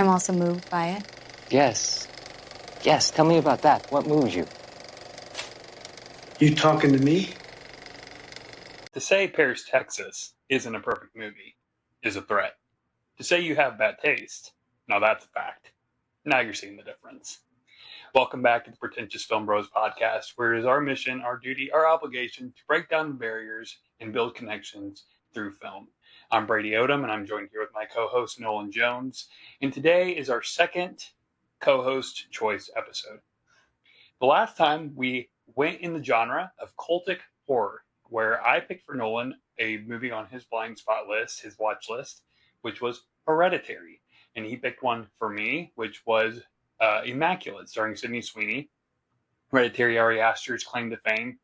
I'm also moved by it. Yes. Yes, tell me about that. What moves you? You talking to me? To say Paris, Texas isn't a perfect movie is a threat. To say you have bad taste, now that's a fact. Now you're seeing the difference. Welcome back to the Pretentious Film Bros podcast, where it is our mission, our duty, our obligation to break down the barriers and build connections through film. I'm Brady Odom, and I'm joined here with my co-host Nolan Jones. And today is our second co-host choice episode. The last time we went in the genre of cultic horror, where I picked for Nolan a movie on his blind spot list, his watch list, which was Hereditary. And he picked one for me, which was Immaculate, starring Sydney Sweeney. Hereditary, Ari Aster's claim to fame.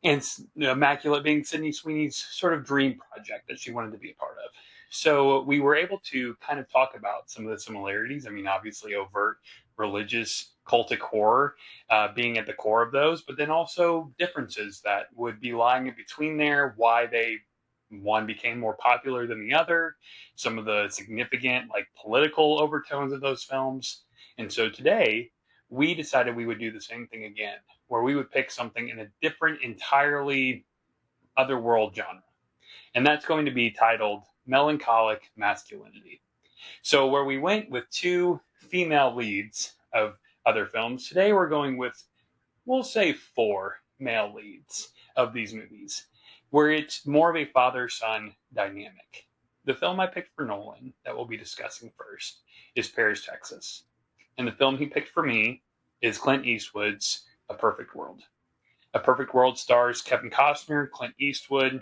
And Immaculate being Sydney Sweeney's sort of dream project that she wanted to be a part of. So we were able to kind of talk about some of the similarities. I mean, obviously overt religious cultic horror being at the core of those, but then also differences that would be lying in between there, why one became more popular than the other, some of the significant like political overtones of those films. And so today we decided we would do the same thing again, where we would pick something in a different, entirely otherworld genre. And that's going to be titled Melancholic Masculinity. So where we went with two female leads of other films, today we're going with, we'll say, four male leads of these movies, where it's more of a father-son dynamic. The film I picked for Nolan that we'll be discussing first is Paris, Texas. And the film he picked for me is Clint Eastwood's A Perfect World. A Perfect World stars Kevin Costner, Clint Eastwood,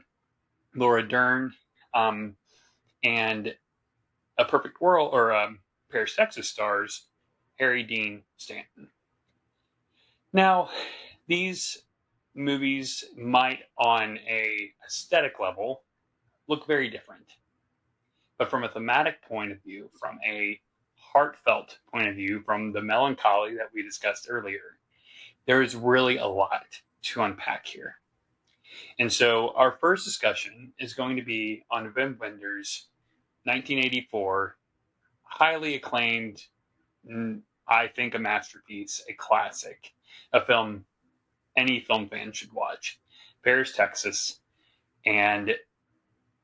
Laura Dern, and A Perfect World, or Paris, Texas stars Harry Dean Stanton. Now, these movies might, on a aesthetic level, look very different. But from a thematic point of view, from a heartfelt point of view, from the melancholy that we discussed earlier, there is really a lot to unpack here. And so our first discussion is going to be on Wim Wenders' 1984, highly acclaimed, I think a masterpiece, a classic, a film any film fan should watch, Paris, Texas. And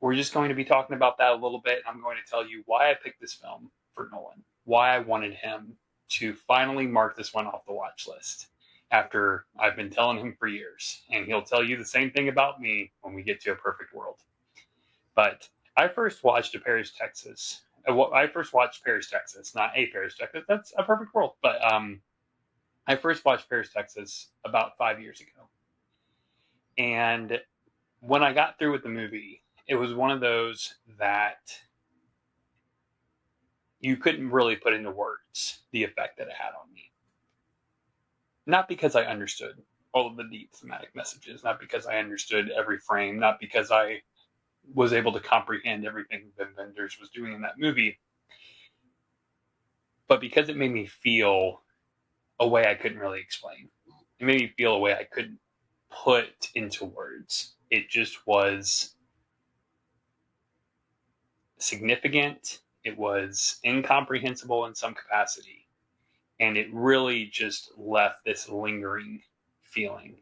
we're just going to be talking about that a little bit. I'm going to tell you why I picked this film for Nolan, why I wanted him to finally mark this one off the watch list after I've been telling him for years. And he'll tell you the same thing about me when we get to A Perfect World. But I first watched Paris, Texas. I first watched Paris, Texas, not A Paris, Texas. That's A Perfect World. But I first watched Paris, Texas about 5 years ago. And when I got through with the movie, it was one of those that you couldn't really put into words the effect that it had on me. Not because I understood all of the deep thematic messages, not because I understood every frame, not because I was able to comprehend everything Wim Wenders was doing in that movie, but because it made me feel a way I couldn't really explain. It made me feel a way I couldn't put into words. It just was significant. It was incomprehensible in some capacity. And it really just left this lingering feeling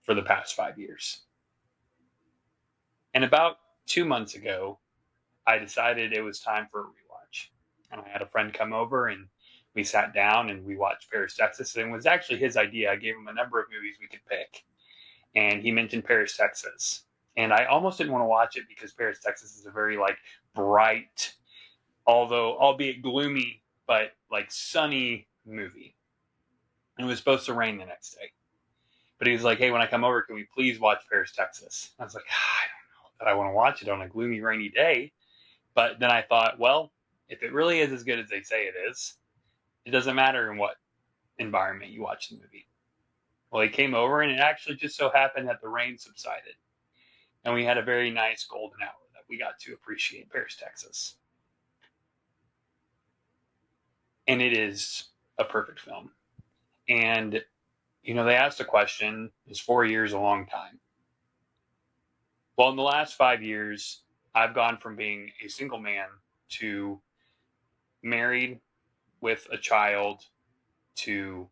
for the past 5 years. And about 2 months ago, I decided it was time for a rewatch. And I had a friend come over and we sat down and we watched Paris, Texas. And it was actually his idea. I gave him a number of movies we could pick. And he mentioned Paris, Texas. And I almost didn't want to watch it because Paris, Texas is a very bright, although albeit gloomy, but sunny movie. And it was supposed to rain the next day. But he was like, hey, when I come over, can we please watch Paris, Texas? I was like, I don't know that I want to watch it on a gloomy, rainy day. But then I thought, well, if it really is as good as they say it is, it doesn't matter in what environment you watch the movie. Well, he came over and it actually just so happened that the rain subsided. And we had a very nice golden hour that we got to appreciate Paris, Texas. And it is a perfect film. And, they asked the question, is 4 years a long time? Well, in the last 5 years, I've gone from being a single man to married with a child to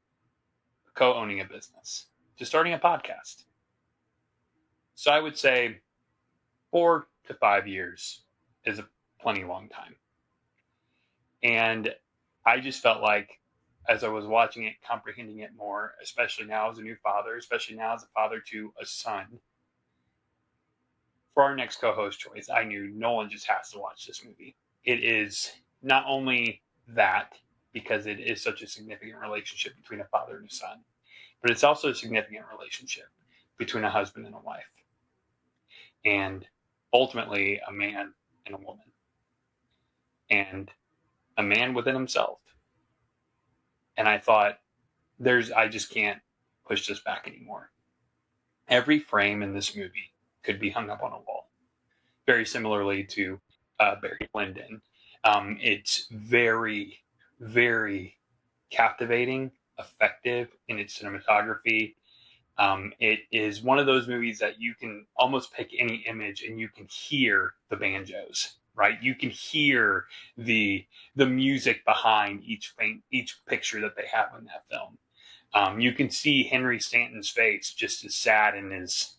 co-owning a business to starting a podcast. So I would say 4 to 5 years is a plenty long time. And I just felt like as I was watching it, comprehending it more, especially now as a new father, especially now as a father to a son, for our next co-host choice, I knew Nolan just has to watch this movie. It is not only that, because it is such a significant relationship between a father and a son, but it's also a significant relationship between a husband and a wife, and ultimately a man and a woman, and a man within himself. And I thought, I just can't push this back anymore. Every frame in this movie could be hung up on a wall. Very similarly to Barry Lyndon. It's very, very captivating, effective in its cinematography. It is one of those movies that you can almost pick any image and you can hear the banjos, right? You can hear the music behind each picture that they have in that film. You can see Henry Stanton's face just as sad and as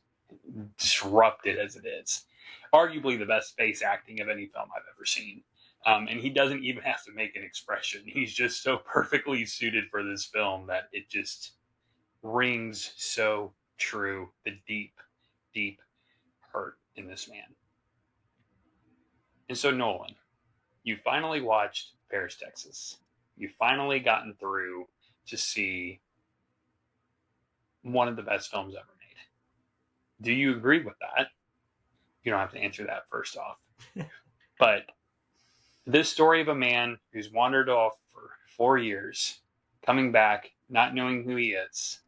disrupted as it is. Arguably the best face acting of any film I've ever seen. And he doesn't even have to make an expression. He's just so perfectly suited for this film that it just rings so true. The deep, deep hurt in this man. And so, Nolan, you finally watched Paris, Texas. You finally gotten through to see one of the best films ever made. Do you agree with that? You don't have to answer that first off. But this story of a man who's wandered off for 4 years, coming back, not knowing who he is,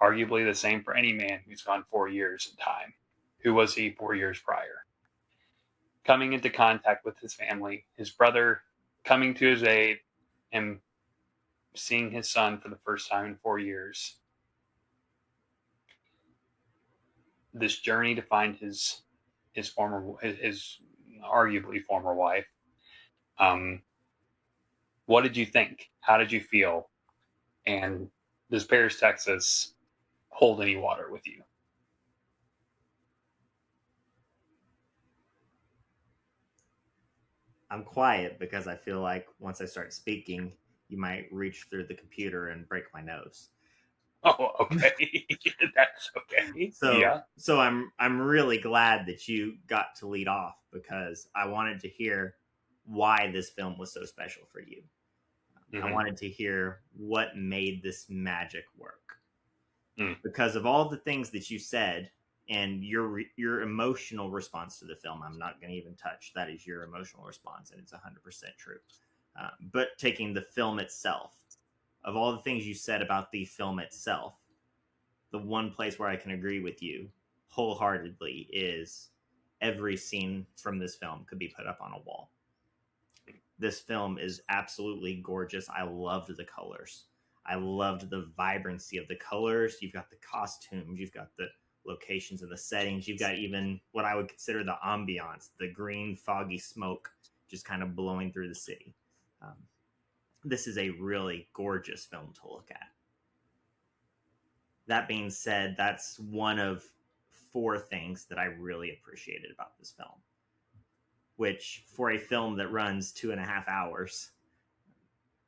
arguably the same for any man who's gone 4 years in time. Who was he 4 years prior? Coming into contact with his family, his brother coming to his aid, and seeing his son for the first time in 4 years. This journey to find his arguably former wife. What did you think? How did you feel? And does Paris, Texas hold any water with you? I'm quiet because I feel like once I start speaking, you might reach through the computer and break my nose. Oh, okay. That's okay. So I'm really glad that you got to lead off because I wanted to hear why this film was so special for you. I wanted to hear what made this magic work. Because of all the things that you said and your emotional response to the film, I'm not going to even touch. That is your emotional response, and it's 100% true. But taking the film itself, of all the things you said about the film itself, the one place where I can agree with you wholeheartedly is every scene from this film could be put up on a wall. This film is absolutely gorgeous. I loved the colors. I loved the vibrancy of the colors. You've got the costumes. You've got the locations and the settings. You've got even what I would consider the ambiance, the green, foggy smoke just kind of blowing through the city. This is a really gorgeous film to look at. That being said, that's one of 4 things that I really appreciated about this film, which for a film that runs 2.5 hours,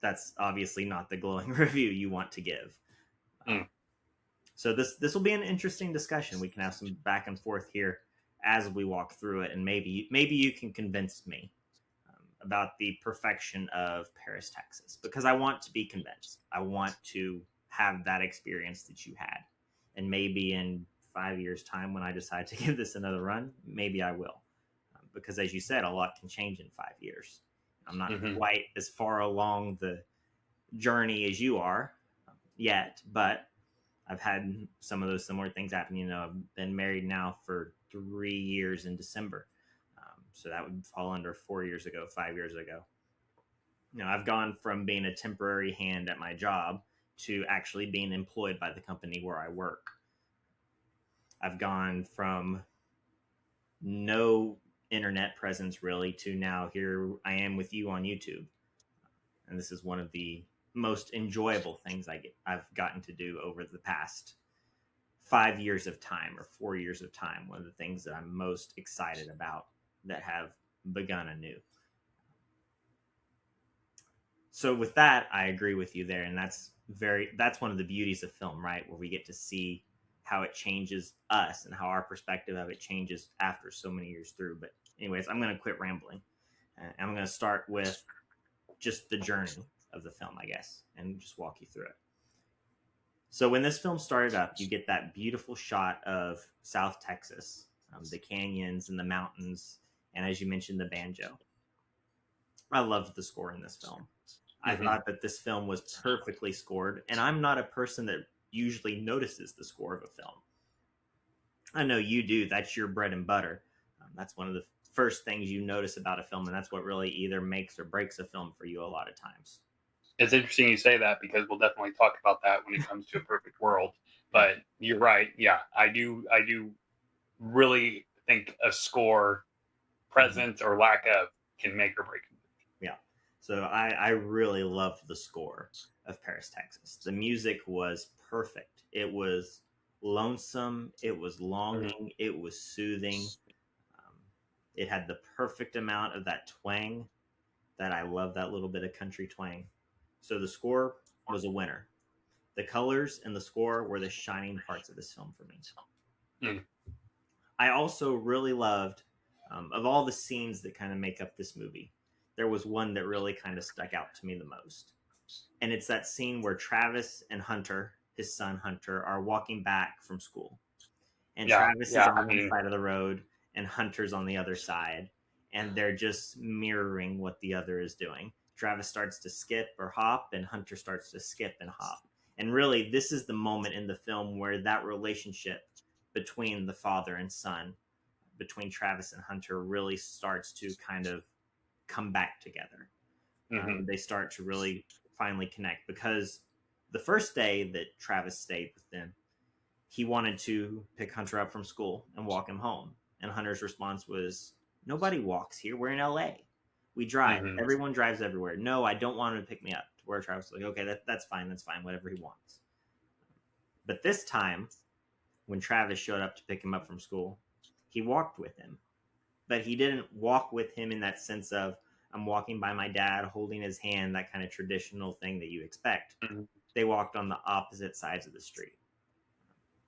that's obviously not the glowing review you want to give. So this will be an interesting discussion. We can have some back and forth here as we walk through it, and maybe you can convince me about the perfection of Paris, Texas, because I want to be convinced. I want to have that experience that you had, and maybe in 5 years' time, when I decide to give this another run, maybe I will, because as you said, a lot can change in 5 years. I'm not quite as far along the journey as you are yet, but I've had some of those similar things happen. You know, I've been married now for 3 years in December. So that would fall under 4 years ago, 5 years ago. You know, I've gone from being a temporary hand at my job to actually being employed by the company where I work. I've gone from no internet presence really to now here I am with you on YouTube. and this is one of the most enjoyable things I've gotten to do over the past 5 years of time or 4 years of time. One of the things that I'm most excited about that have begun anew. So with that, I agree with you there, and that's one of the beauties of film, right? Where we get to see how it changes us and how our perspective of it changes after so many years through. But anyways, I'm going to quit rambling. I'm going to start with just the journey of the film, I guess, and just walk you through it. So when this film started up, you get that beautiful shot of South Texas, the canyons and the mountains, and as you mentioned, the banjo. I loved the score in this film. I thought that this film was perfectly scored, and I'm not a person that usually notices the score of a film. I know you do. That's your bread and butter. That's one of the first things you notice about a film, and that's what really either makes or breaks a film for you a lot of times. It's interesting you say that, because we'll definitely talk about that when it comes to A Perfect World. But you're right. Yeah, I do really think a score, presence or lack of, can make or break a movie. Yeah. So I really loved the score of Paris, Texas. The music was perfect. It was lonesome. It was longing. It was soothing. It had the perfect amount of that twang that I love, that little bit of country twang. So the score was a winner. The colors and the score were the shining parts of this film for me. Mm. I also really loved, of all the scenes that kind of make up this movie, there was one that really kind of stuck out to me the most. And it's that scene where Travis and Hunter, his son Hunter, are walking back from school. And Travis is on one side of the road and Hunter's on the other side. And they're just mirroring what the other is doing. Travis starts to skip or hop, and Hunter starts to skip and hop. And really, this is the moment in the film where that relationship between the father and son, between Travis and Hunter, really starts to kind of come back together. They start to really finally connect, because the first day that Travis stayed with them, he wanted to pick Hunter up from school and walk him home. And Hunter's response was, "Nobody walks here. We're in LA. We drive. Everyone drives everywhere. No, I don't want him to pick me up." To where Travis was like, "Okay, that's fine. That's fine. Whatever he wants." But this time, when Travis showed up to pick him up from school, he walked with him. But he didn't walk with him in that sense of, I'm walking by my dad holding his hand, that kind of traditional thing that you expect. They walked on the opposite sides of the street.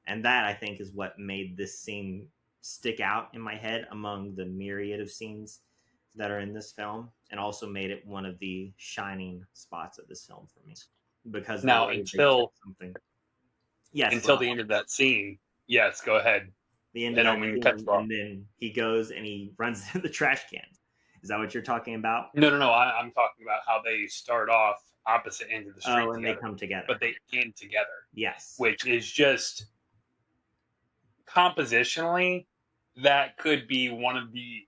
And that, I think, is what made this scene stick out in my head among the myriad of scenes that are in this film, and also made it one of the shining spots of this film for me. Because now, until the end of that scene, yes, go ahead. The end of that scene, and then he goes and he runs into the trash can. Is that what you're talking about? No. I'm talking about how they start off opposite ends of the street and together, they come together. But they end together. Yes. Which is just, compositionally, that could be one of the...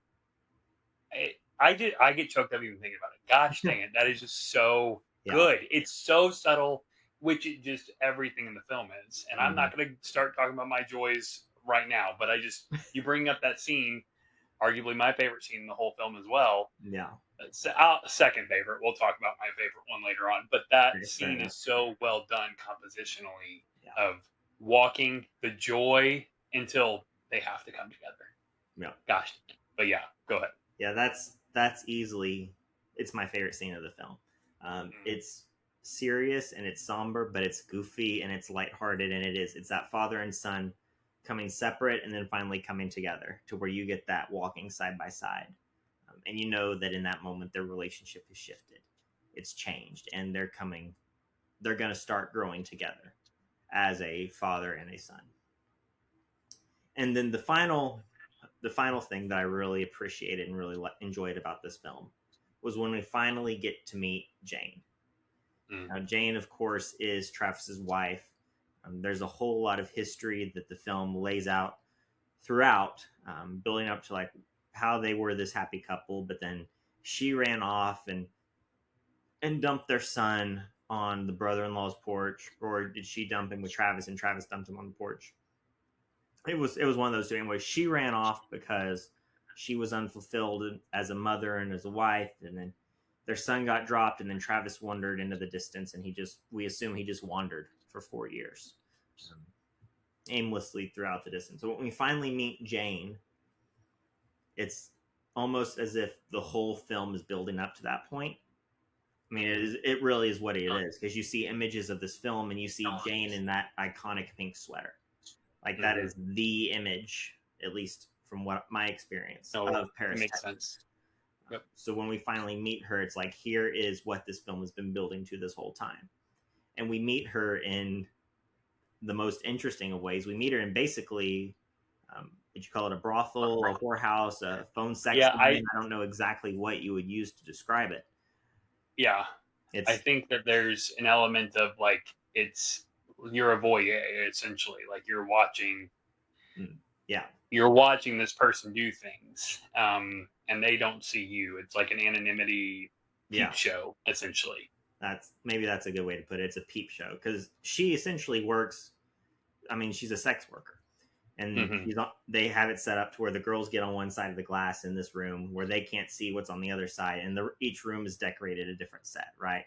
I get choked up even thinking about it. Gosh dang it. That is just so good. It's so subtle, which it just everything in the film is. And I'm not going to start talking about my joys right now, but you bring up that scene, arguably my favorite scene in the whole film as well. Yeah. Second favorite. We'll talk about my favorite one later on. But that scene is so well done compositionally, of walking, the joy, until they have to come together. Yeah. Gosh. But yeah, go ahead. Yeah, that's easily, it's my favorite scene of the film. It's serious and it's somber, but it's goofy and it's lighthearted, and it's that father and son coming separate and then finally coming together, to where you get that walking side by side. And you know that in that moment, their relationship has shifted. It's changed, and they're going to start growing together as a father and a son. And then the final thing that I really appreciated and really enjoyed about this film was when we finally get to meet Jane. Now, Jane, of course, is Travis's wife. There's a whole lot of history that the film lays out throughout, building up to like how they were this happy couple, but then she ran off and dumped their son on the brother-in-law's porch, or did she dump him with Travis and Travis dumped him on the porch? It was one of those two. Anyway, she ran off because she was unfulfilled as a mother and as a wife, and then their son got dropped, and then Travis wandered into the distance, and we assume he just wandered for 4 years, aimlessly throughout the distance. So when we finally meet Jane, it's almost as if the whole film is building up to that point. I mean, it really is what it is, because you see images of this film and you see Jane in that iconic pink sweater. Like, that is the image, at least from what my experience of Paris, makes Texas. sense. Yep. So when we finally meet her, it's like, here is what this film has been building to this whole time. And we meet her in the most interesting of ways. We meet her in basically, would you call it a brothel, a whorehouse, a phone sex den? I don't know exactly what you would use to describe it. Yeah. I think that there's an element of, like, you're a voyeur, essentially. Like, you're watching this person do things, and they don't see you. It's like an anonymity peep show, essentially. Maybe that's a good way to put it. It's a peep show, because she essentially works. I mean, she's a sex worker, and they have it set up to where the girls get on one side of the glass in this room where they can't see what's on the other side, and each room is decorated a different set. Right?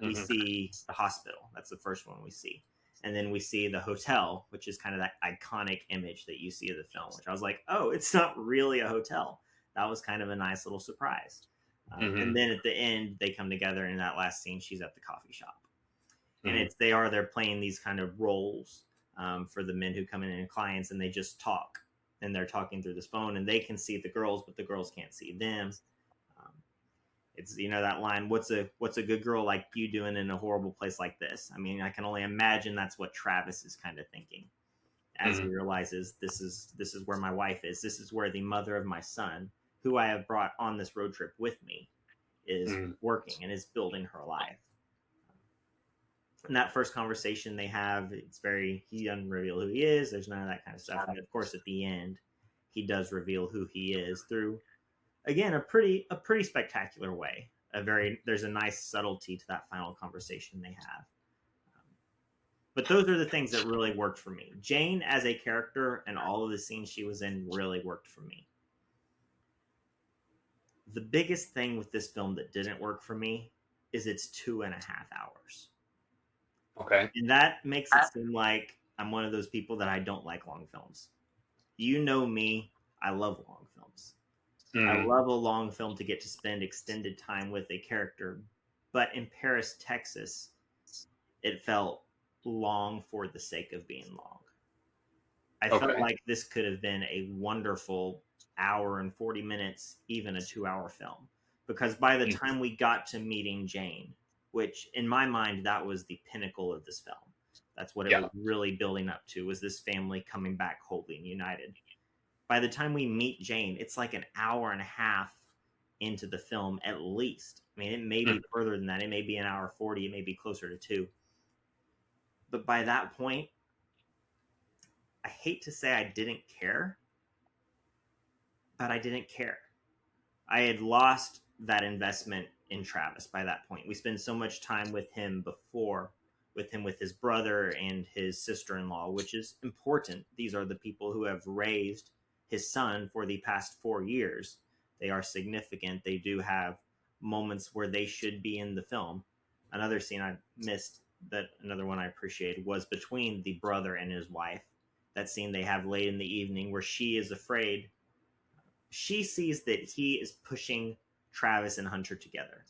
We see the hospital. That's the first one we see. And then we see the hotel, which is kind of that iconic image that you see of the film, which I was like, oh, it's not really a hotel. That was kind of a nice little surprise. And then at the end, they come together, and in that last scene, she's at the coffee shop. And they're playing these kind of roles for the men who come in and clients, and they just talk. And they're talking through this phone, and they can see the girls, but the girls can't see them. It's, that line, what's a good girl like you doing in a horrible place like this? I mean, I can only imagine that's what Travis is kind of thinking as he realizes this is where my wife is. This is where the mother of my son, who I have brought on this road trip with me, is working and is building her life. In that first conversation they have, he doesn't reveal who he is. There's none of that kind of stuff. And of course, at the end, he does reveal who he is through, again, a pretty spectacular way. There's a nice subtlety to that final conversation they have. But those are the things that really worked for me. Jane as a character and all of the scenes she was in really worked for me. The biggest thing with this film that didn't work for me is it's 2.5 hours. Okay. And that makes it seem like I'm one of those people that I don't like long films. You know me, I love long films. I love a long film to get to spend extended time with a character. But in Paris, Texas, it felt long for the sake of being long. I felt like this could have been a wonderful hour and 40 minutes, even a 2-hour film. Because by the time we got to meeting Jane, which in my mind, that was the pinnacle of this film. That's what it was really building up to, was this family coming back wholly and united. By the time we meet Jane, it's like an hour and a half into the film at least. I mean, it may be further than that. It may be an hour 40. It may be closer to 2. But by that point, I hate to say I didn't care, but I didn't care. I had lost that investment in Travis by that point. We spend so much time with him with his brother and his sister-in-law, which is important. These are the people who have raised his son for the past 4 years. They are significant. They do have moments where they should be in the film. Another scene I missed, another one I appreciated, was between the brother and his wife. That scene they have late in the evening where she is afraid. She sees that he is pushing Travis and Hunter together.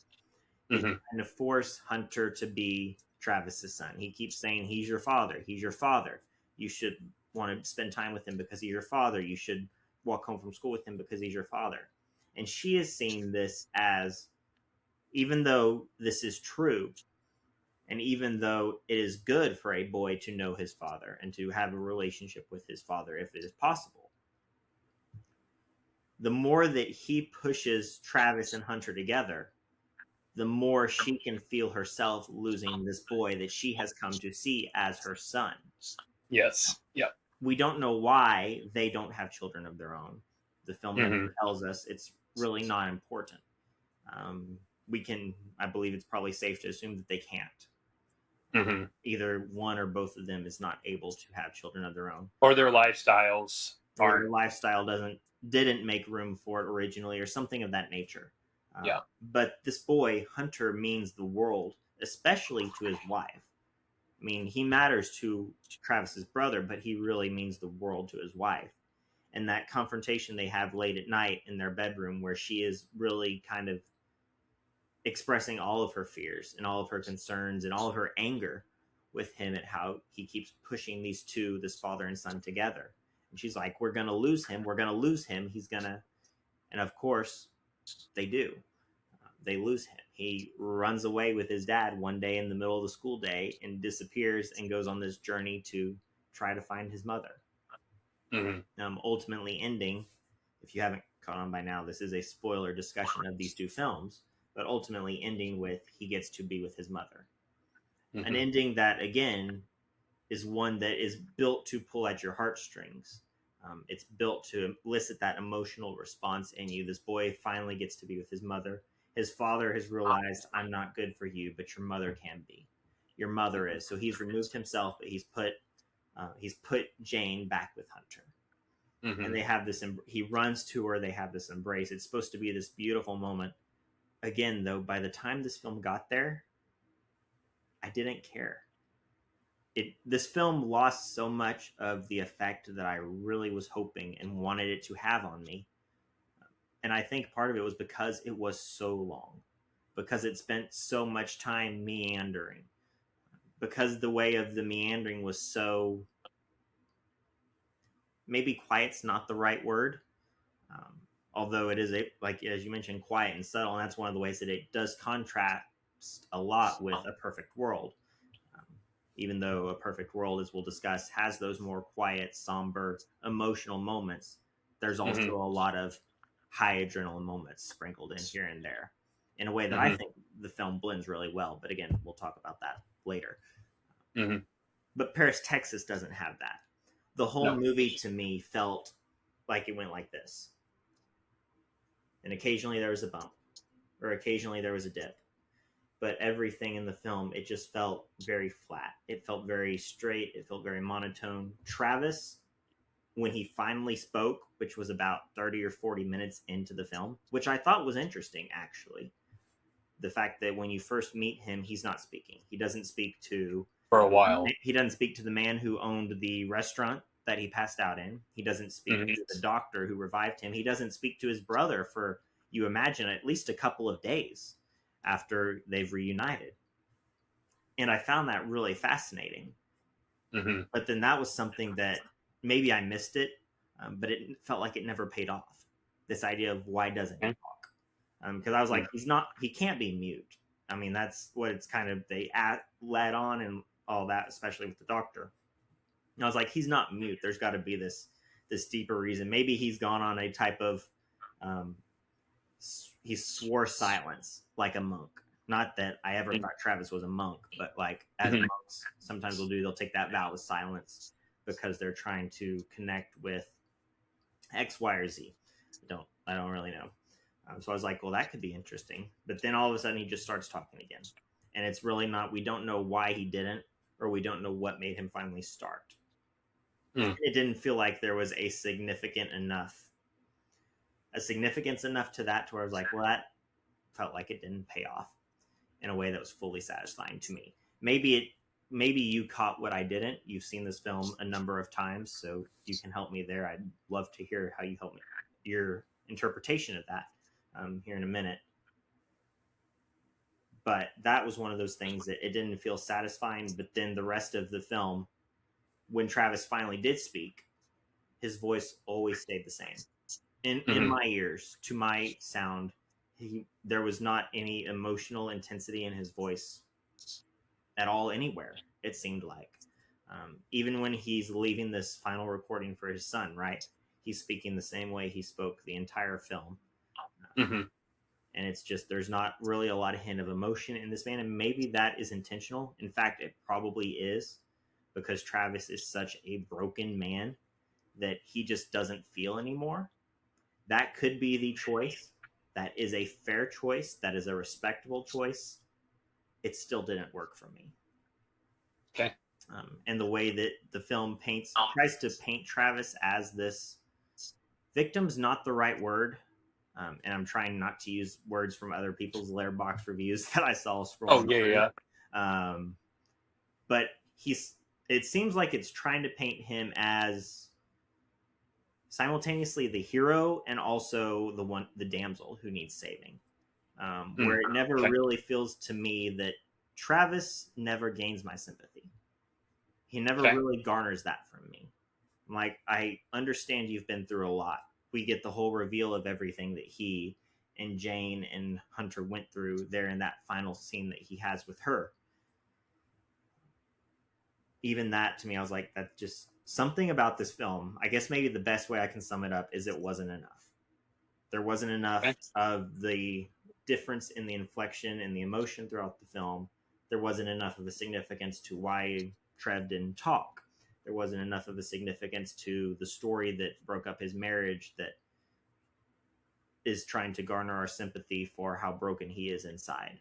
He's trying to force Hunter to be Travis's son. He keeps saying, he's your father. He's your father. You should want to spend time with him because he's your father. You should walk home from school with him because he's your father. And she is seeing this as, even though this is true, and even though it is good for a boy to know his father and to have a relationship with his father if it is possible, the more that he pushes Travis and Hunter together, the more she can feel herself losing this boy that she has come to see as her son. Yes. Yep. We don't know why they don't have children of their own. The film never tells us. It's really not important. I believe it's probably safe to assume that they can't. Either one or both of them is not able to have children of their own. Or their lifestyles or their lifestyle didn't make room for it originally, or something of that nature. Yeah. But this boy, Hunter, means the world, especially to his wife. I mean, he matters to Travis's brother, but he really means the world to his wife. And that confrontation they have late at night in their bedroom, where she is really kind of expressing all of her fears and all of her concerns and all of her anger with him at how he keeps pushing this father and son together. And she's like, we're going to lose him. We're going to lose him. He's going to. And of course, they do. They lose him. He runs away with his dad one day in the middle of the school day and disappears and goes on this journey to try to find his mother. Ultimately ending, if you haven't caught on by now, this is a spoiler discussion of these two films, but ultimately ending with he gets to be with his mother. An ending that, again, is one that is built to pull at your heartstrings. It's built to elicit that emotional response in you. This boy finally gets to be with his mother. His father has realized, I'm not good for you, but your mother can be. Your mother is. So he's removed himself, but he's put Jane back with Hunter. And they have this, he runs to her, they have this embrace. It's supposed to be this beautiful moment. Again, though, by the time this film got there, I didn't care. This film lost so much of the effect that I really was hoping and wanted it to have on me. And I think part of it was because it was so long, because it spent so much time meandering, because the way of the meandering was so, maybe quiet's not the right word, although it is, like as you mentioned, quiet and subtle, and that's one of the ways that it does contrast a lot with A Perfect World. Even though A Perfect World, as we'll discuss, has those more quiet, somber, emotional moments, there's also a lot of high adrenaline moments sprinkled in here and there in a way that I think the film blends really well. But again, we'll talk about that later. But Paris, Texas doesn't have that. The whole movie to me felt like it went like this. And occasionally there was a bump, or occasionally there was a dip. But everything in the film, it just felt very flat. It felt very straight. It felt very monotone. Travis, when he finally spoke, which was about 30 or 40 minutes into the film, which I thought was interesting, actually. The fact that when you first meet him, he's not speaking. He doesn't speak to... For a while. He doesn't speak to the man who owned the restaurant that he passed out in. He doesn't speak to the doctor who revived him. He doesn't speak to his brother for, you imagine, at least a couple of days after they've reunited. And I found that really fascinating. But then that was something that maybe I missed it, but it felt like it never paid off. This idea of why doesn't he talk? Because I was like, he can't be mute. I mean, that's what it's kind of, they led on and all that, especially with the doctor. And I was like, he's not mute. There's got to be this deeper reason. Maybe he's gone on a type of, he swore silence like a monk. Not that I ever thought Travis was a monk, but like as monks sometimes will do, they'll take that vow of silence because they're trying to connect with X, Y, or Z. I don't really know. So I was like, well, that could be interesting. But then all of a sudden he just starts talking again. And it's really not, we don't know why he didn't, or we don't know what made him finally start. It didn't feel like there was a significance enough to that to where I was like, well, that felt like it didn't pay off in a way that was fully satisfying to me. Maybe you caught what I didn't. You've seen this film a number of times, so you can help me there. I'd love to hear how you help me, your interpretation of that here in a minute. But that was one of those things that it didn't feel satisfying. But then the rest of the film, when Travis finally did speak, his voice always stayed the same. In my ears, to my sound, there was not any emotional intensity in his voice at all anywhere, it seemed like. Even when he's leaving this final recording for his son, right? He's speaking the same way he spoke the entire film. And it's just, there's not really a lot of hint of emotion in this man. And maybe that is intentional. In fact, it probably is, because Travis is such a broken man that he just doesn't feel anymore. That could be the choice. That is a fair choice. That is a respectable choice. It still didn't work for me. Okay. And the way that the film tries to paint Travis as this victim's not the right word. and I'm trying not to use words from other people's Letterboxd reviews that I saw Oh scrolling yeah, through. yeah. But it seems like it's trying to paint him as simultaneously the hero and also the damsel who needs saving. Where it never Okay. really feels to me that Travis never gains my sympathy. He never Okay. really garners that from me. I'm like, I understand you've been through a lot. We get the whole reveal of everything that he and Jane and Hunter went through there in that final scene that he has with her. Even that to me, I was like, that's just something about this film. I guess maybe the best way I can sum it up is it wasn't enough. There wasn't enough Okay. of the difference in the inflection and the emotion throughout the film. There wasn't enough of a significance to why Trev didn't talk. There wasn't enough of a significance to the story that broke up his marriage that is trying to garner our sympathy for how broken he is inside.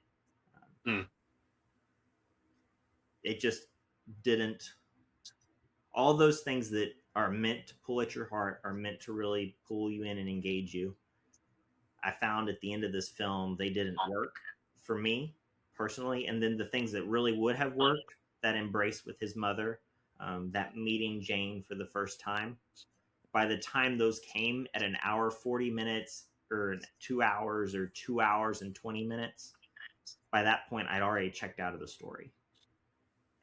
It just didn't. All those things that are meant to pull at your heart are meant to really pull you in and engage you. I found at the end of this film, they didn't work for me personally. And then the things that really would have worked, that embrace with his mother, that meeting Jane for the first time, by the time those came at an hour, 40 minutes, or 2 hours, or 2 hours and 20 minutes, by that point, I'd already checked out of the story.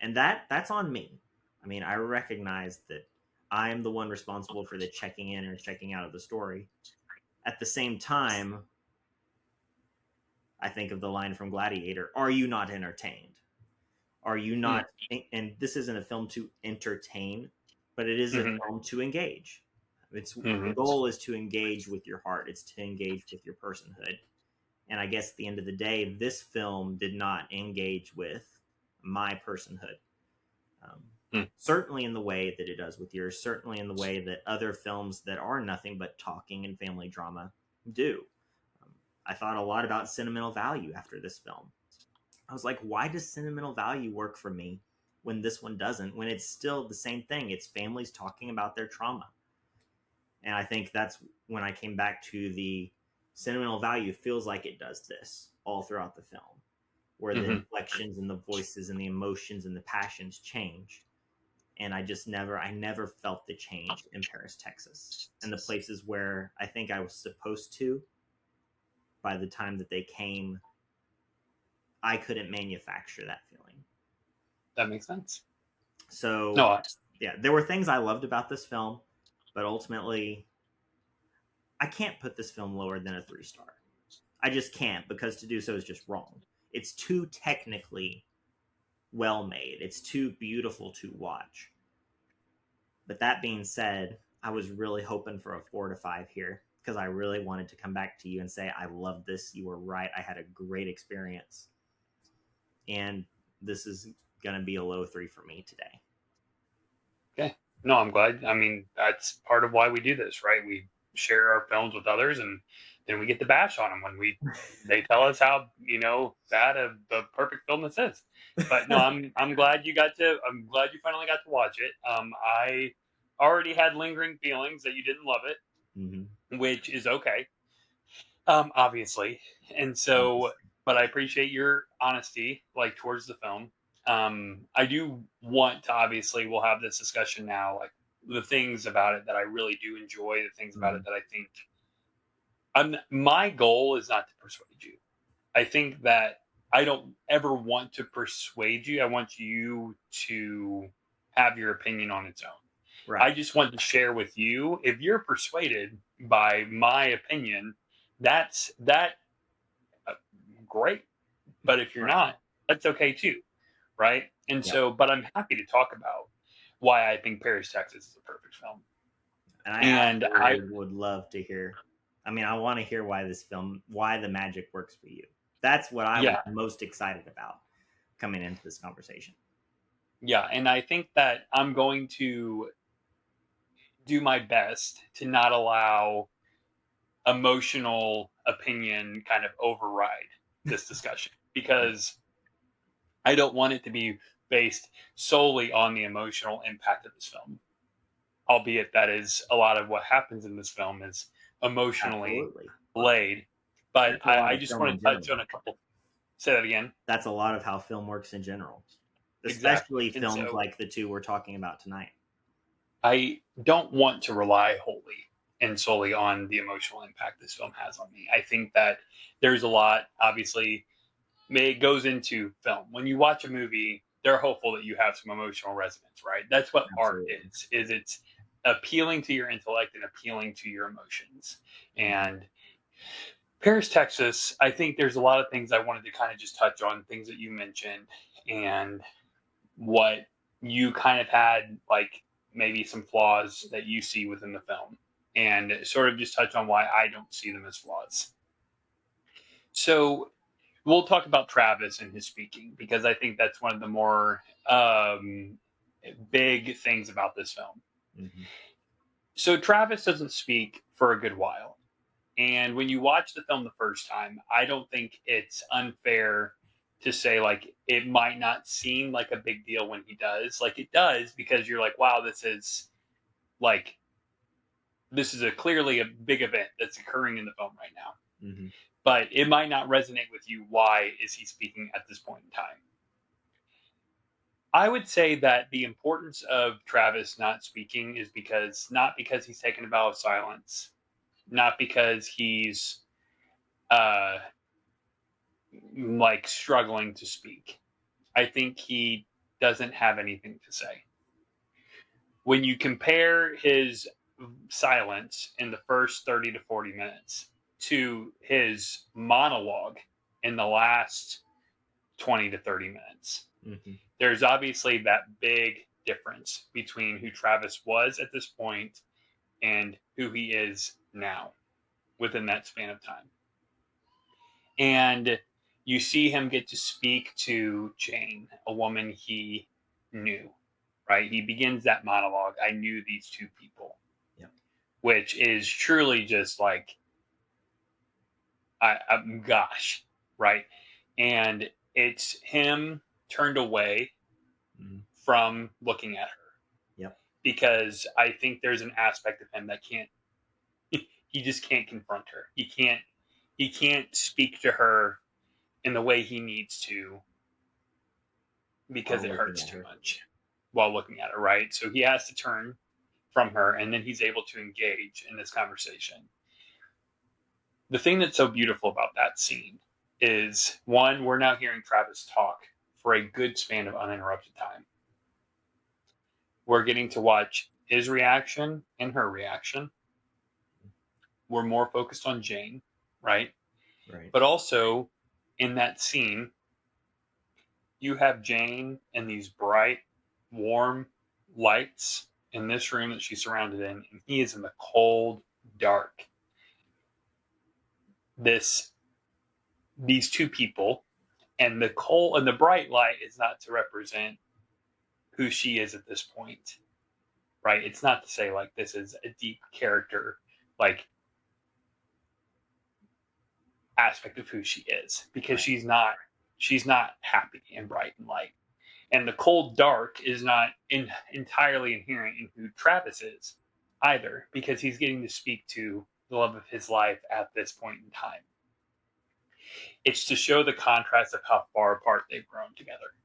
And that's on me. I mean, I recognize that I'm the one responsible for the checking in or checking out of the story. At the same time, I think of the line from Gladiator, are you not entertained? Are you not, and this isn't a film to entertain, but it is a film to engage. The goal is to engage with your heart. It's to engage with your personhood. And I guess at the end of the day, this film did not engage with my personhood. Certainly in the way that it does with yours, certainly in the way that other films that are nothing but talking and family drama do. I thought a lot about sentimental value after this film. I was like, why does sentimental value work for me when this one doesn't? When it's still the same thing. It's families talking about their trauma. And I think that's when I came back to the sentimental value feels like it does this all throughout the film, where the inflections and the voices and the emotions and the passions change. And I never felt the change in Paris, Texas, and the places where I think I was supposed to. By the time that they came, I couldn't manufacture that feeling. That makes sense. So, no, yeah, there were things I loved about this film, but ultimately, I can't put this film lower than a 3-star. I just can't, because to do so is just wrong. It's too technically well made. It's too beautiful to watch. But that being said, I was really hoping for a 4 to 5 here, because I really wanted to come back to you and say, I love this. You were right. I had a great experience. And this is going to be a low 3 for me today. Okay. No, I'm glad. I mean, that's part of why we do this, right? We share our films with others, and then we get the bash on them when they tell us how bad of the perfect film this is. But no, I'm glad you finally got to watch it. I already had lingering feelings that you didn't love it, which is okay, obviously. And so, but I appreciate your honesty, like, towards the film. I do want to, obviously, we'll have this discussion now, like the things about it that I really do enjoy, the things about it that I think my goal is not to persuade you. I think that I don't ever want to persuade you. I want you to have your opinion on its own. Right. I just want to share with you. If you're persuaded by my opinion, that's great. But if you're not, that's okay too, right? And so, but I'm happy to talk about why I think Paris, Texas is a perfect film. And I would love to hear. I mean, I want to hear why the magic works for you. That's what I was most excited about coming into this conversation. Yeah, and I think that I'm going to do my best to not allow emotional opinion kind of override this discussion, because I don't want it to be based solely on the emotional impact of this film. Albeit that is a lot of what happens in this film is emotionally delayed. But That's a lot I of just film want in to touch general. on a couple. Say that again. That's a lot of how film works in general, especially Exactly. And films so like the two we're talking about tonight. I don't want to rely wholly and solely on the emotional impact this film has on me. I think that there's a lot, obviously, it goes into film. When you watch a movie, they're hopeful that you have some emotional resonance, right? That's what Absolutely. art is it's appealing to your intellect and appealing to your emotions. And Paris, Texas, I think there's a lot of things I wanted to kind of just touch on, things that you mentioned, and what you kind of had, like maybe some flaws that you see within the film, and sort of just touch on why I don't see them as flaws. So we'll talk about Travis and his speaking, because I think that's one of the more big things about this film. Mm-hmm. So Travis doesn't speak for a good while. And when you watch the film the first time, I don't think it's unfair to say, like, it might not seem like a big deal when he does. Like, it does, because you're like, wow, this is clearly a big event that's occurring in the film right now. Mm-hmm. But it might not resonate with you. Why is he speaking at this point in time? I would say that the importance of Travis not speaking is not because he's taken a vow of silence, not because he's like struggling to speak. I think he doesn't have anything to say. When you compare his silence in the first 30 to 40 minutes to his monologue in the last 20 to 30 minutes, Mm-hmm. there's obviously that big difference between who Travis was at this point and who he is now within that span of time. And you see him get to speak to Jane, a woman he knew, right? He begins that monologue, I knew these two people, Yep. which is truly just like, gosh, right? And it's him turned away from looking at her. Yep. Because I think there's an aspect of him that he just can't confront her. He can't speak to her in the way he needs to, because it hurts too much while looking at her, right? So he has to turn from her, and then he's able to engage in this conversation. The thing that's so beautiful about that scene is, one, we're now hearing Travis talk for a good span of uninterrupted time. We're getting to watch his reaction and her reaction. We're more focused on Jane, right? Right. But also in that scene, you have Jane in these bright, warm lights in this room that she's surrounded in, and he is in the cold, dark. These two people, and the cold and the bright light is not to represent who she is at this point, right? It's not to say like this is a deep character, like aspect of who she is, because she's not happy and bright and light. And the cold dark is not entirely inherent in who Travis is either, because he's getting to speak to the love of his life at this point in time. It's to show the contrast of how far apart they've grown together.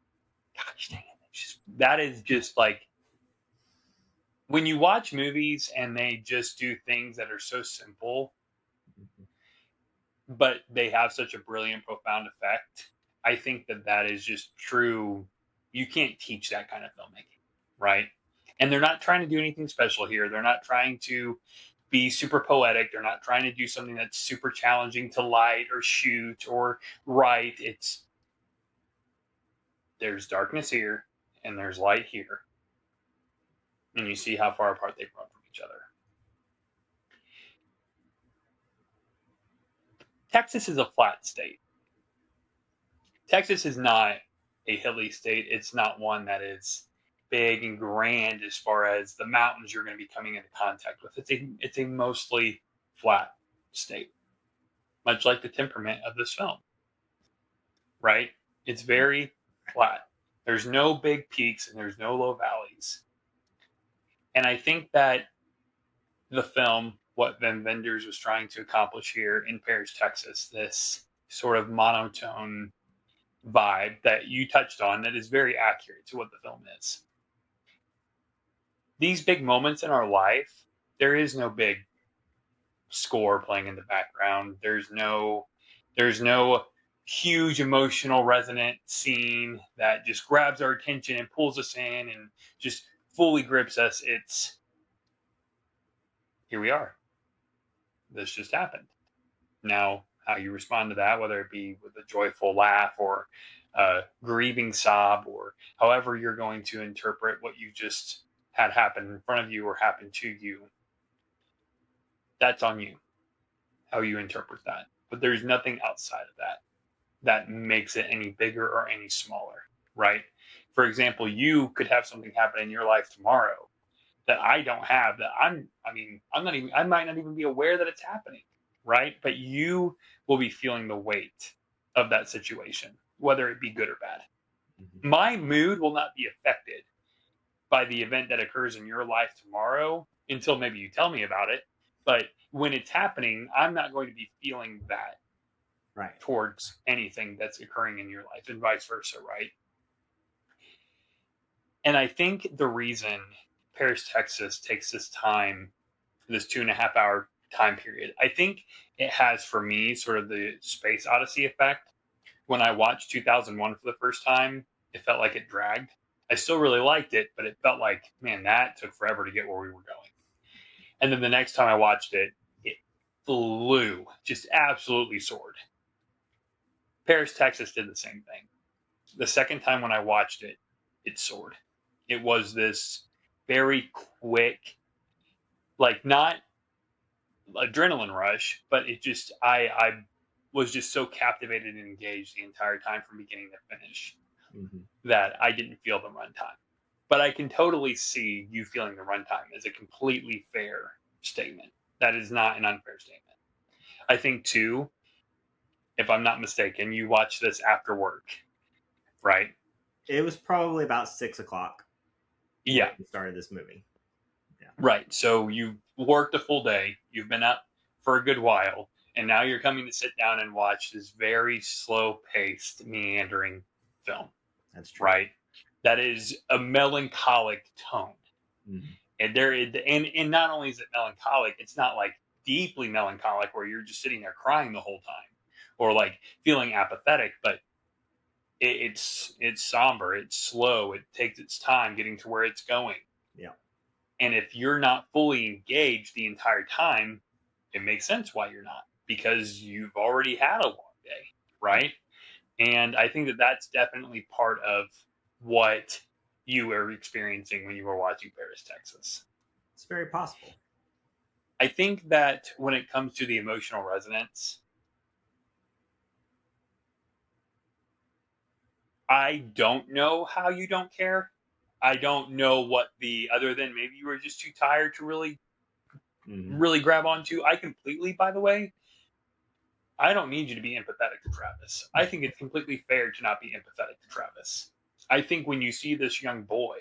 Gosh dang it. That is just like, when you watch movies and they just do things that are so simple, but they have such a brilliant, profound effect, I think that is just true. You can't teach that kind of filmmaking, right? And they're not trying to do anything special here. They're not trying to be super poetic. They're not trying to do something that's super challenging to light or shoot or write. There's darkness here and there's light here. And you see how far apart they've grown from each other. Texas is a flat state. Texas is not a hilly state. It's not one that is big and grand as far as the mountains you're going to be coming into contact with. It's a mostly flat state, much like the temperament of this film, right? It's very flat. There's no big peaks and there's no low valleys. And I think that the film what Wim Wenders was trying to accomplish here in Paris, Texas. This sort of monotone vibe that you touched on that is very accurate to what the film is. These big moments in our life, there is no big score playing in the background. There's no huge emotional resonant scene that just grabs our attention and pulls us in and just fully grips us. It's here we are. This just happened. Now, how you respond to that, whether it be with a joyful laugh or a grieving sob, or however you're going to interpret what you just had happen in front of you or happen to you, that's on you, how you interpret that. But there's nothing outside of that makes it any bigger or any smaller, right? For example, you could have something happen in your life tomorrow that I don't have, that I might not even be aware that it's happening, right? But you will be feeling the weight of that situation, whether it be good or bad. Mm-hmm. My mood will not be affected by the event that occurs in your life tomorrow until maybe you tell me about it. But when it's happening, I'm not going to be feeling that right towards anything that's occurring in your life, and vice versa, right? And I think the reason Paris, Texas takes this time, this 2.5 hour time period, I think it has for me sort of the Space Odyssey effect. When I watched 2001 for the first time, it felt like it dragged. I still really liked it, but it felt like, man, that took forever to get where we were going. And then the next time I watched it, it flew, just absolutely soared. Paris, Texas did the same thing. The second time when I watched it, it soared. It was this very quick, like not adrenaline rush, but it just, I was just so captivated and engaged the entire time from beginning to finish that I didn't feel the runtime. But I can totally see you feeling the runtime as a completely fair statement. That is not an unfair statement. I think too, if I'm not mistaken, you watched this after work, right? It was probably about 6 o'clock. Yeah. When we started this movie. Yeah. Right. So you've worked a full day. You've been up for a good while. And now you're coming to sit down and watch this very slow-paced, meandering film. That's true. Right? That is a melancholic tone. Mm-hmm. And not only is it melancholic, it's not like deeply melancholic where you're just sitting there crying the whole time or like feeling apathetic, but it's somber, it's slow, it takes its time getting to where it's going. Yeah. And if you're not fully engaged the entire time, it makes sense why you're not, because you've already had a long day, right? And I think that that's definitely part of what you were experiencing when you were watching Paris, Texas. It's very possible. I think that when it comes to the emotional resonance, I don't know how you don't care. I don't know what other than maybe you were just too tired to really grab onto. I completely, by the way, I don't need you to be empathetic to Travis. I think it's completely fair to not be empathetic to Travis. I think when you see this young boy,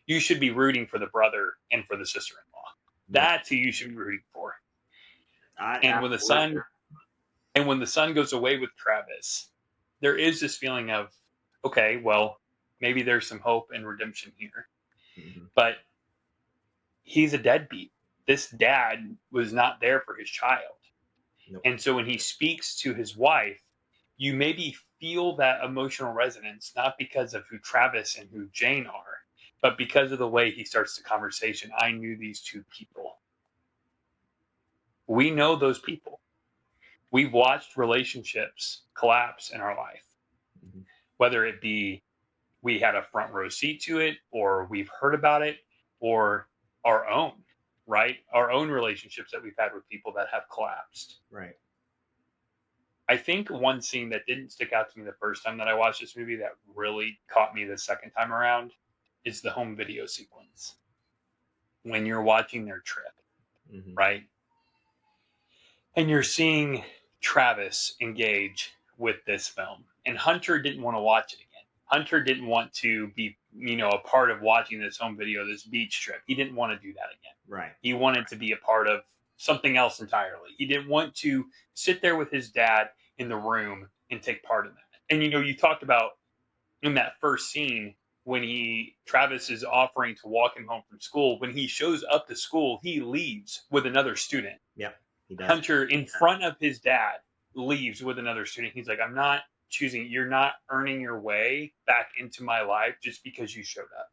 you should be rooting for the brother and for the sister-in-law. That's who you should be rooting for. And when the son goes away with Travis, there is this feeling of, okay, well, maybe there's some hope and redemption here. Mm-hmm. But he's a deadbeat. This dad was not there for his child. Nope. And so when he speaks to his wife, you maybe feel that emotional resonance, not because of who Travis and who Jane are, but because of the way he starts the conversation. I knew these two people. We know those people. We've watched relationships collapse in our life. Mm-hmm. Whether it be we had a front row seat to it, or we've heard about it, or our own, right? Our own relationships that we've had with people that have collapsed. Right. I think one scene that didn't stick out to me the first time that I watched this movie that really caught me the second time around is the home video sequence. When you're watching their trip, right? And you're seeing Travis engage with this film. And Hunter didn't want to watch it again. Hunter didn't want to be, a part of watching this home video, this beach trip. He didn't want to do that again. Right. He wanted to be a part of something else entirely. He didn't want to sit there with his dad in the room and take part in that. And you talked about in that first scene when Travis is offering to walk him home from school. When he shows up to school, he leaves with another student. Yeah, he does. Hunter, in front of his dad, leaves with another student. He's like, I'm not choosing. You're not earning your way back into my life just because you showed up.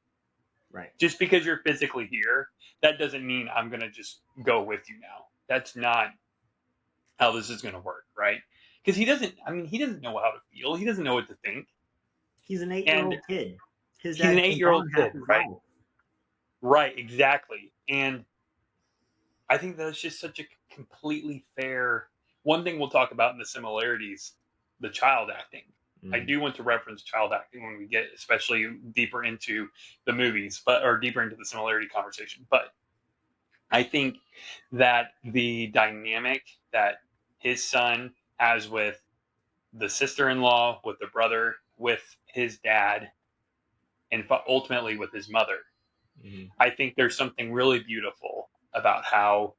Right. Just because you're physically here, that doesn't mean I'm going to just go with you now. That's not how this is going to work, right? Because he doesn't know how to feel. He doesn't know what to think. He's an 8-year-old kid. His He's dad an 8-year-old kid, right? Life. Right, exactly. And I think that's just such a completely fair. One thing we'll talk about in the similarities, the child acting. I do want to reference child acting when we get especially deeper into the movies, or deeper into the similarity conversation. But I think that the dynamic that his son has with the sister-in-law, with the brother, with his dad, and ultimately with his mother, I think there's something really beautiful about how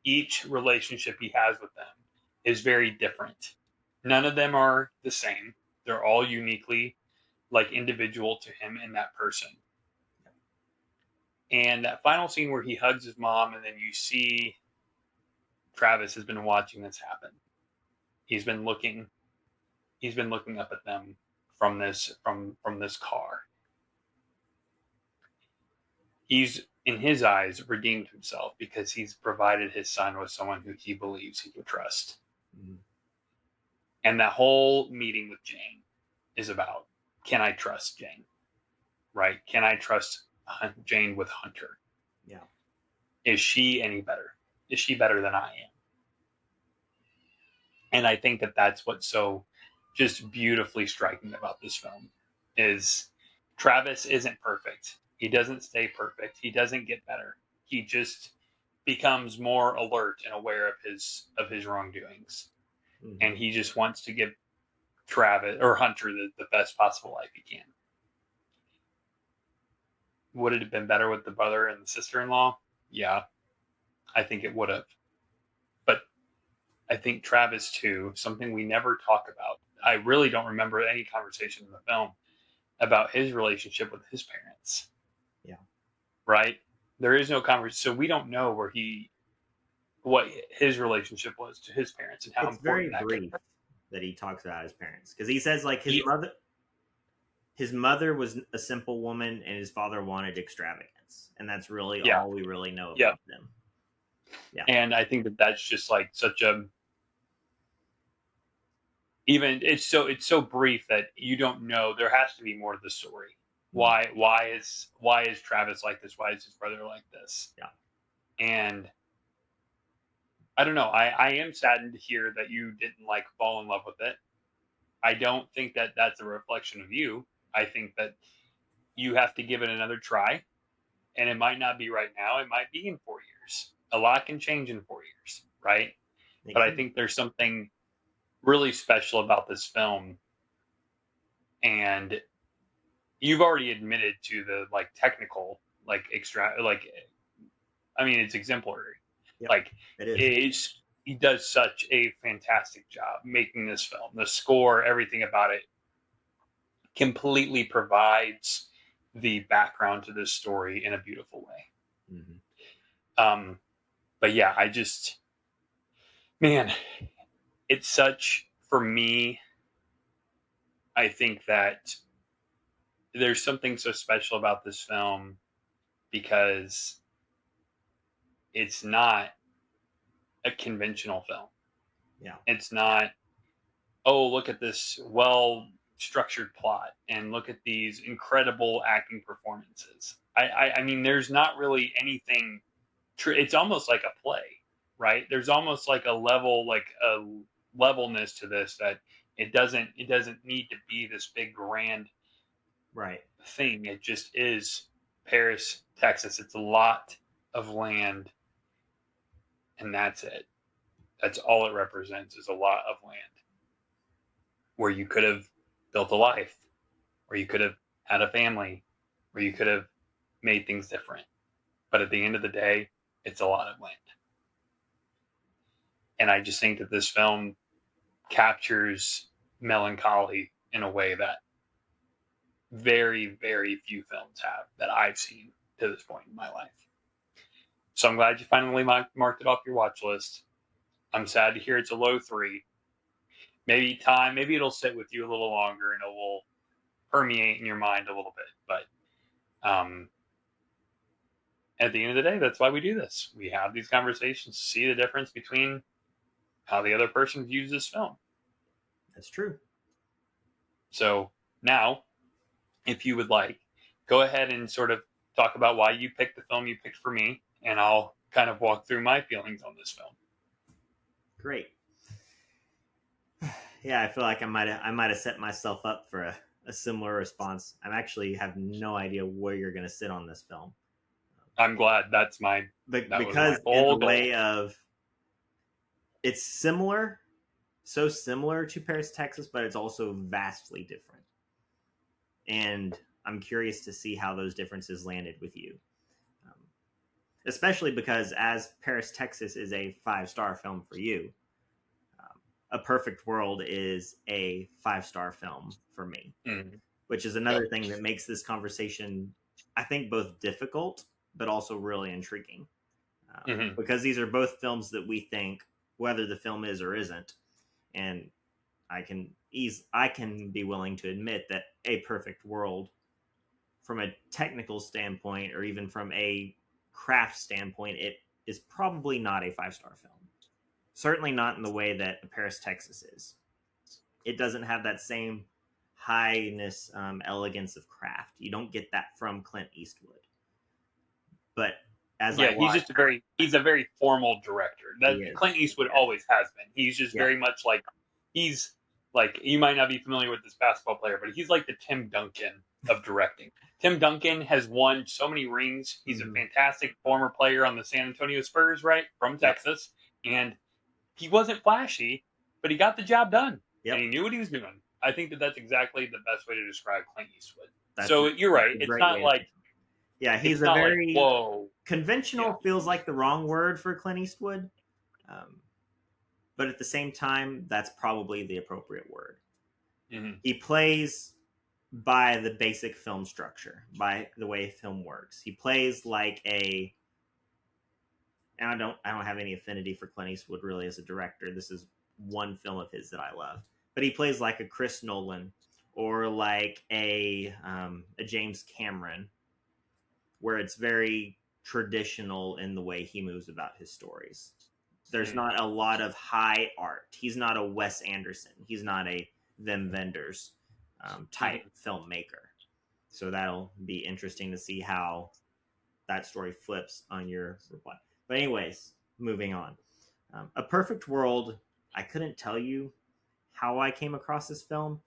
each relationship he has with them is very different. None of them are the same. They're all uniquely individual to him and that person. And that final scene where he hugs his mom, and then you see Travis has been watching this happen. He's been looking up at them from this car. He's, in his eyes, redeemed himself because he's provided his son with someone who he believes he can trust. And that whole meeting with Jane is about, can I trust Jane? Right? Can I trust Jane with Hunter? Yeah. Is she any better? Is she better than I am? And I think that that's what's so just beautifully striking about this film is Travis isn't perfect. He doesn't stay perfect. He doesn't get better. He just becomes more alert and aware of his wrongdoings. And he just wants to give Travis or Hunter the best possible life he can. Would it have been better with the brother and the sister-in-law? Yeah, I think it would have. But I think Travis too, something we never talk about. I really don't remember any conversation in the film about his relationship with his parents. Yeah. Right? There is no conversation. So we don't know what his relationship was to his parents and how it's important very brief that he talks about his parents. Because he says his mother was a simple woman and his father wanted extravagance. And that's really all we really know about them. Yeah. And I think that that's just such a, even it's so brief that you don't know. There has to be more to the story. Why is Travis like this? Why is his brother like this? Yeah. And I don't know. I am saddened to hear that you didn't fall in love with it. I don't think that that's a reflection of you. I think that you have to give it another try, and it might not be right now. It might be in 4 years. A lot can change in 4 years, right? But I think there's something really special about this film, and you've already admitted to the technical it's exemplary. Yep, it is. He does such a fantastic job making this film. The score, everything about it, completely provides the background to this story in a beautiful way. But yeah, man, it's such, for me, I think that there's something so special about this film because it's not a conventional film. Yeah. It's not, oh, look at this well-structured plot and look at these incredible acting performances. I mean, there's not really anything it's almost like a play, right? There's almost a levelness to this that it doesn't need to be this big grand thing. It just is Paris, Texas. It's a lot of land, and that's it. That's all it represents, is a lot of land where you could have built a life, where you could have had a family, where you could have made things different. But at the end of the day, it's a lot of land. And I just think that this film captures melancholy in a way that very, very few films have that I've seen to this point in my life. So I'm glad you finally marked it off your watch list. I'm sad to hear it's a low 3. Maybe it'll sit with you a little longer and it will permeate in your mind a little bit. But at the end of the day, that's why we do this. We have these conversations to see the difference between how the other person views this film. That's true. So now, if you would like, go ahead and sort of talk about why you picked the film you picked for me, and I'll kind of walk through my feelings on this film. Great. Yeah, I feel like I might have set myself up for a similar response. I actually have no idea where you're going to sit on this film. I'm glad that's because in the way of it's similar, so similar to Paris, Texas, but it's also vastly different. And I'm curious to see how those differences landed with you. Especially because as Paris, Texas is a 5-star film for you, A Perfect World is a 5-star film for me, which is another thing that makes this conversation, I think, both difficult, but also really intriguing. Because these are both films that we think, whether the film is or isn't, and I can be willing to admit that A Perfect World, from a technical standpoint, or even from a craft standpoint, it is probably not a 5-star film. Certainly not in the way that Paris, Texas is. It doesn't have that same highness, elegance of craft. You don't get that from Clint Eastwood. But he's a very formal director. Clint Eastwood always has been. He's just very much like, he's like, you might not be familiar with this basketball player, but he's like the Tim Duncan of directing. Tim Duncan has won so many rings. He's a fantastic former player on the San Antonio Spurs, right, from Texas. And he wasn't flashy, but he got the job done. And he knew what he was doing. I think that that's exactly the best way to describe Clint Eastwood. You're right. It's not like... Yeah, he's a very... Conventional feels like the wrong word for Clint Eastwood. But at the same time, that's probably the appropriate word. He plays by the basic film structure, by the way film works. He plays like a... And I don't have any affinity for Clint Eastwood really as a director. This is one film of his that I love. But he plays like a Chris Nolan or like a James Cameron, where it's very traditional in the way he moves about his stories. There's not a lot of high art. He's not a Wes Anderson. He's not a Wim Wenders type filmmaker. So that'll be interesting to see how that story flips on your reply. But anyways, moving on. A Perfect World, I couldn't tell you how I came across this film.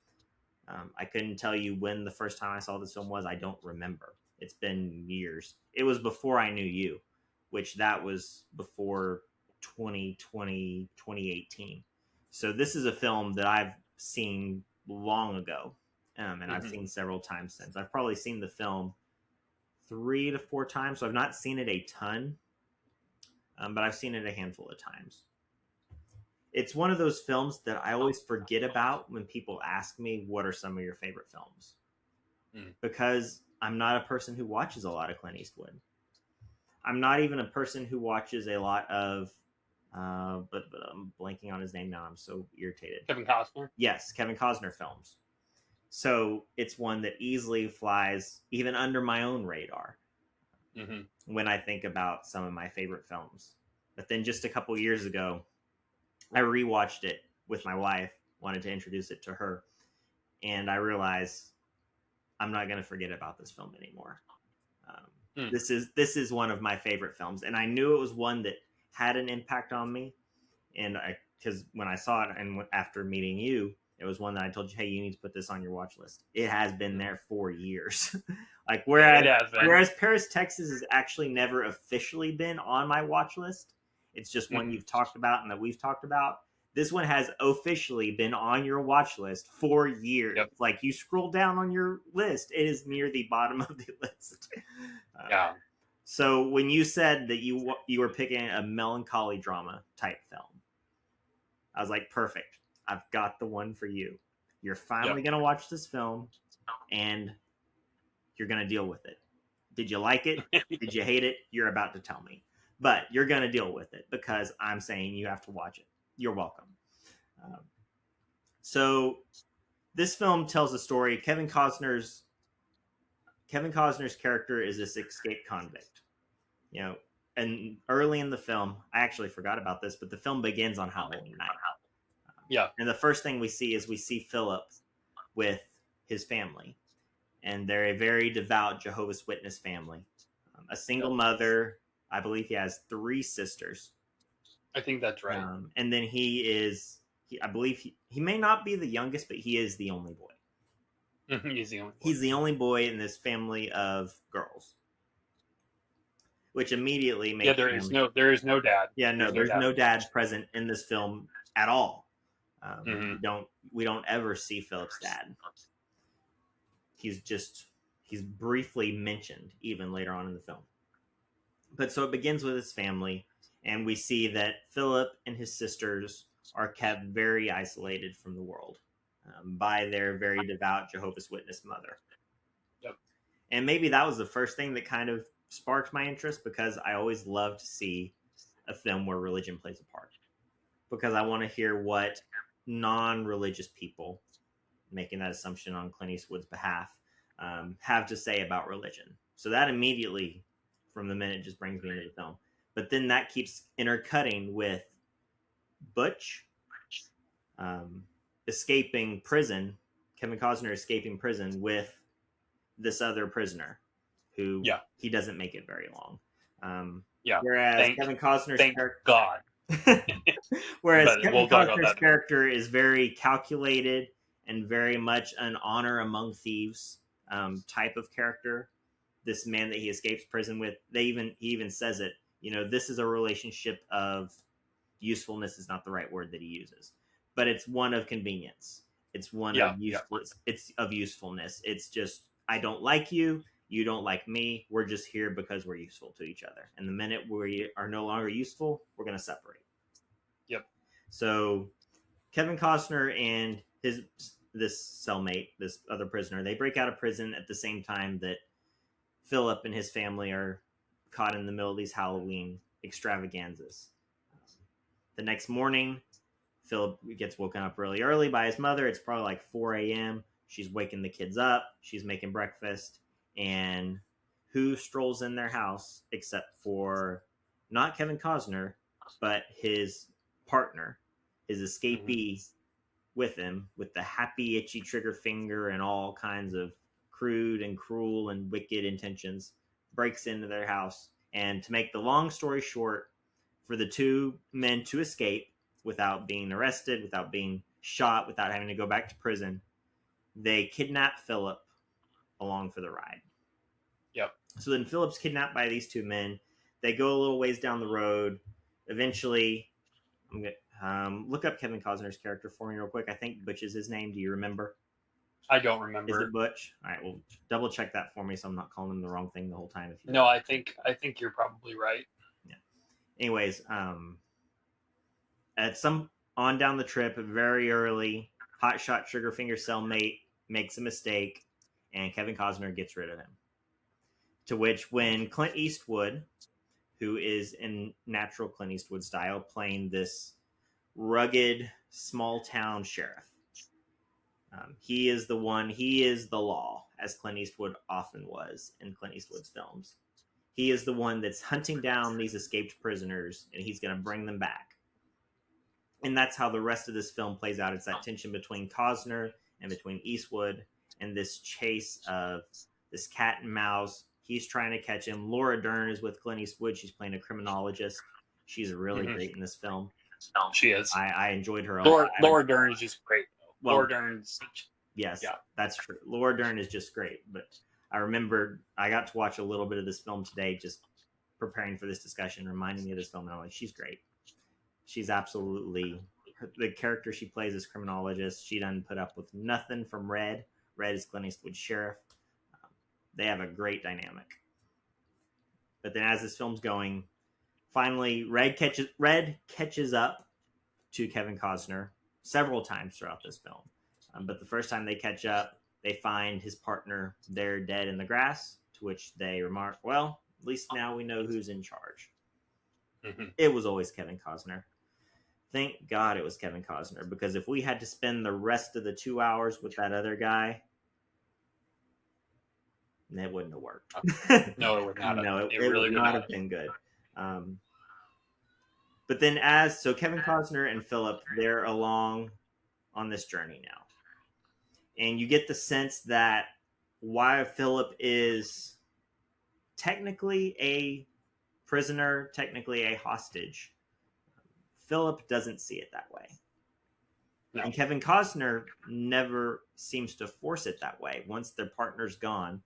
I couldn't tell you when the first time I saw this film was. I don't remember. It's been years. It was before I knew you, which that was before 2020, 2018. So this is a film that I've seen long ago, and I've seen several times since. I've probably seen the film 3 to 4 times, so I've not seen it a ton, but I've seen it a handful of times. It's one of those films that I always forget about when people ask me, what are some of your favorite films? Because I'm not a person who watches a lot of Clint Eastwood. I'm not even a person who watches a lot of, but I'm blanking on his name now. I'm so irritated. Kevin Costner? Yes, Kevin Costner films. So it's one that easily flies even under my own radar when I think about some of my favorite films. But then just a couple years ago, I rewatched it with my wife, wanted to introduce it to her, and I realized I'm not going to forget about this film anymore. This is one of my favorite films, and I knew it was one that had an impact on me. And because when I saw it, and after meeting you, it was one that I told you, hey, you need to put this on your watch list. It has been there for years. Like whereas Paris, Texas has actually never officially been on my watch list. It's just one you've talked about and that we've talked about. This one has officially been on your watch list for years. Like you scroll down on your list, it is near the bottom of the list. So when you said that you were picking a melancholy drama type film, I was like, perfect. I've got the one for you. You're finally Yep. going to watch this film, and you're going to deal with it. Did you like it? Did you hate it? You're about to tell me. But you're going to deal with it because I'm saying you have to watch it. You're welcome. So this film tells a story. Kevin Costner's character is this escaped convict. You know, and early in the film, I actually forgot about this, but the film begins on Halloween night. Yeah. And the first thing we see Philip with his family. And they're a very devout Jehovah's Witness family. A single mother. I believe he has 3 sisters. I think that's right. And then I believe he may not be the youngest, but he is the only boy. He's the only boy. He's the only boy in this family of girls. Which immediately makes there is no dad. Yeah, no, there's no dad present in this film at all. We don't ever see Philip's dad. He's briefly mentioned even later on in the film. But so it begins with his family, and we see that Philip and his sisters are kept very isolated from the world by their very devout Jehovah's Witness mother. Yep. And maybe that was the first thing that kind of sparked my interest, because I always love to see a film where religion plays a part. Because I want to hear what non-religious people, making that assumption on Clint Eastwood's behalf, have to say about religion. So that immediately, from the minute, just brings me into the film. But then that keeps intercutting with Butch escaping prison, Kevin Costner escaping prison with this other prisoner who he doesn't make it very long. Whereas Kevin Costner's character, God. Whereas Kevin Costner's character is very calculated and very much an honor among thieves type of character. This man that he escapes prison with, he even says it. You know, this is a relationship of usefulness is not the right word that he uses, but it's one of convenience. It's one of usefulness. It's of usefulness. It's just, I don't like you. You don't like me. We're just here because we're useful to each other. And the minute we are no longer useful, we're going to separate. Yep. So Kevin Costner and this cellmate, this other prisoner, they break out of prison at the same time that Philip and his family are caught in the middle of these Halloween extravaganzas. The next morning, Philip gets woken up really early by his mother. It's probably like 4 a.m. She's waking the kids up. She's making breakfast. And who strolls in their house except for not Kevin Costner, but his partner, his escapee with him, with the happy, itchy trigger finger and all kinds of crude and cruel and wicked intentions, breaks into their house. And to make the long story short, for the 2 men to escape without being arrested, without being shot, without having to go back to prison, they kidnap Philip along for the ride. Yep. So then Philip's kidnapped by these 2 men. They go a little ways down the road. Eventually, I'm gonna look up Kevin Costner's character for me real quick. I think Butch is his name. Do you remember? I don't remember. Is it Butch? All right, well, double check that for me so I'm not calling him the wrong thing the whole time. No, I think you're probably right. Yeah. Anyways, at some on down the trip, very early, hotshot Triggerfinger cellmate makes a mistake, and Kevin Costner gets rid of him. To which, when Clint Eastwood, who is in natural Clint Eastwood style, playing this rugged, small-town sheriff, he is the law, as Clint Eastwood often was in Clint Eastwood's films. He is the one that's hunting down these escaped prisoners, and he's going to bring them back. And that's how the rest of this film plays out. It's that tension between Costner and between Eastwood, and this chase of this cat and mouse. He's trying to catch him. Laura Dern is with Clint Eastwood. She's playing a criminologist. She's really great in this film. She is. I enjoyed her. Laura Dern is just great. Well, Laura Dern's... Yes, that's true. Laura Dern is just great. But I remember I got to watch a little bit of this film today, just preparing for this discussion, reminding me of this film. And I'm like, she's great. She's absolutely... The character she plays as criminologist, she doesn't put up with nothing from Red. Red is Clint Eastwood's sheriff. They have a great dynamic. But then as this film's going, finally Red catches up to Kevin Costner several times throughout this film. But the first time they catch up, they find his partner there dead in the grass, to which they remark, well, at least now we know who's in charge. Mm-hmm. It was always Kevin Costner. Thank God it was Kevin Costner, because if we had to spend the rest of the 2 hours with that other guy, it wouldn't have worked. No, it would not have. No, it really would not have been good. But then so Kevin Costner and Philip, they're along on this journey now. And you get the sense that while Philip is technically a prisoner, technically a hostage, Philip doesn't see it that way. No. And Kevin Costner never seems to force it that way. Once their partner's gone,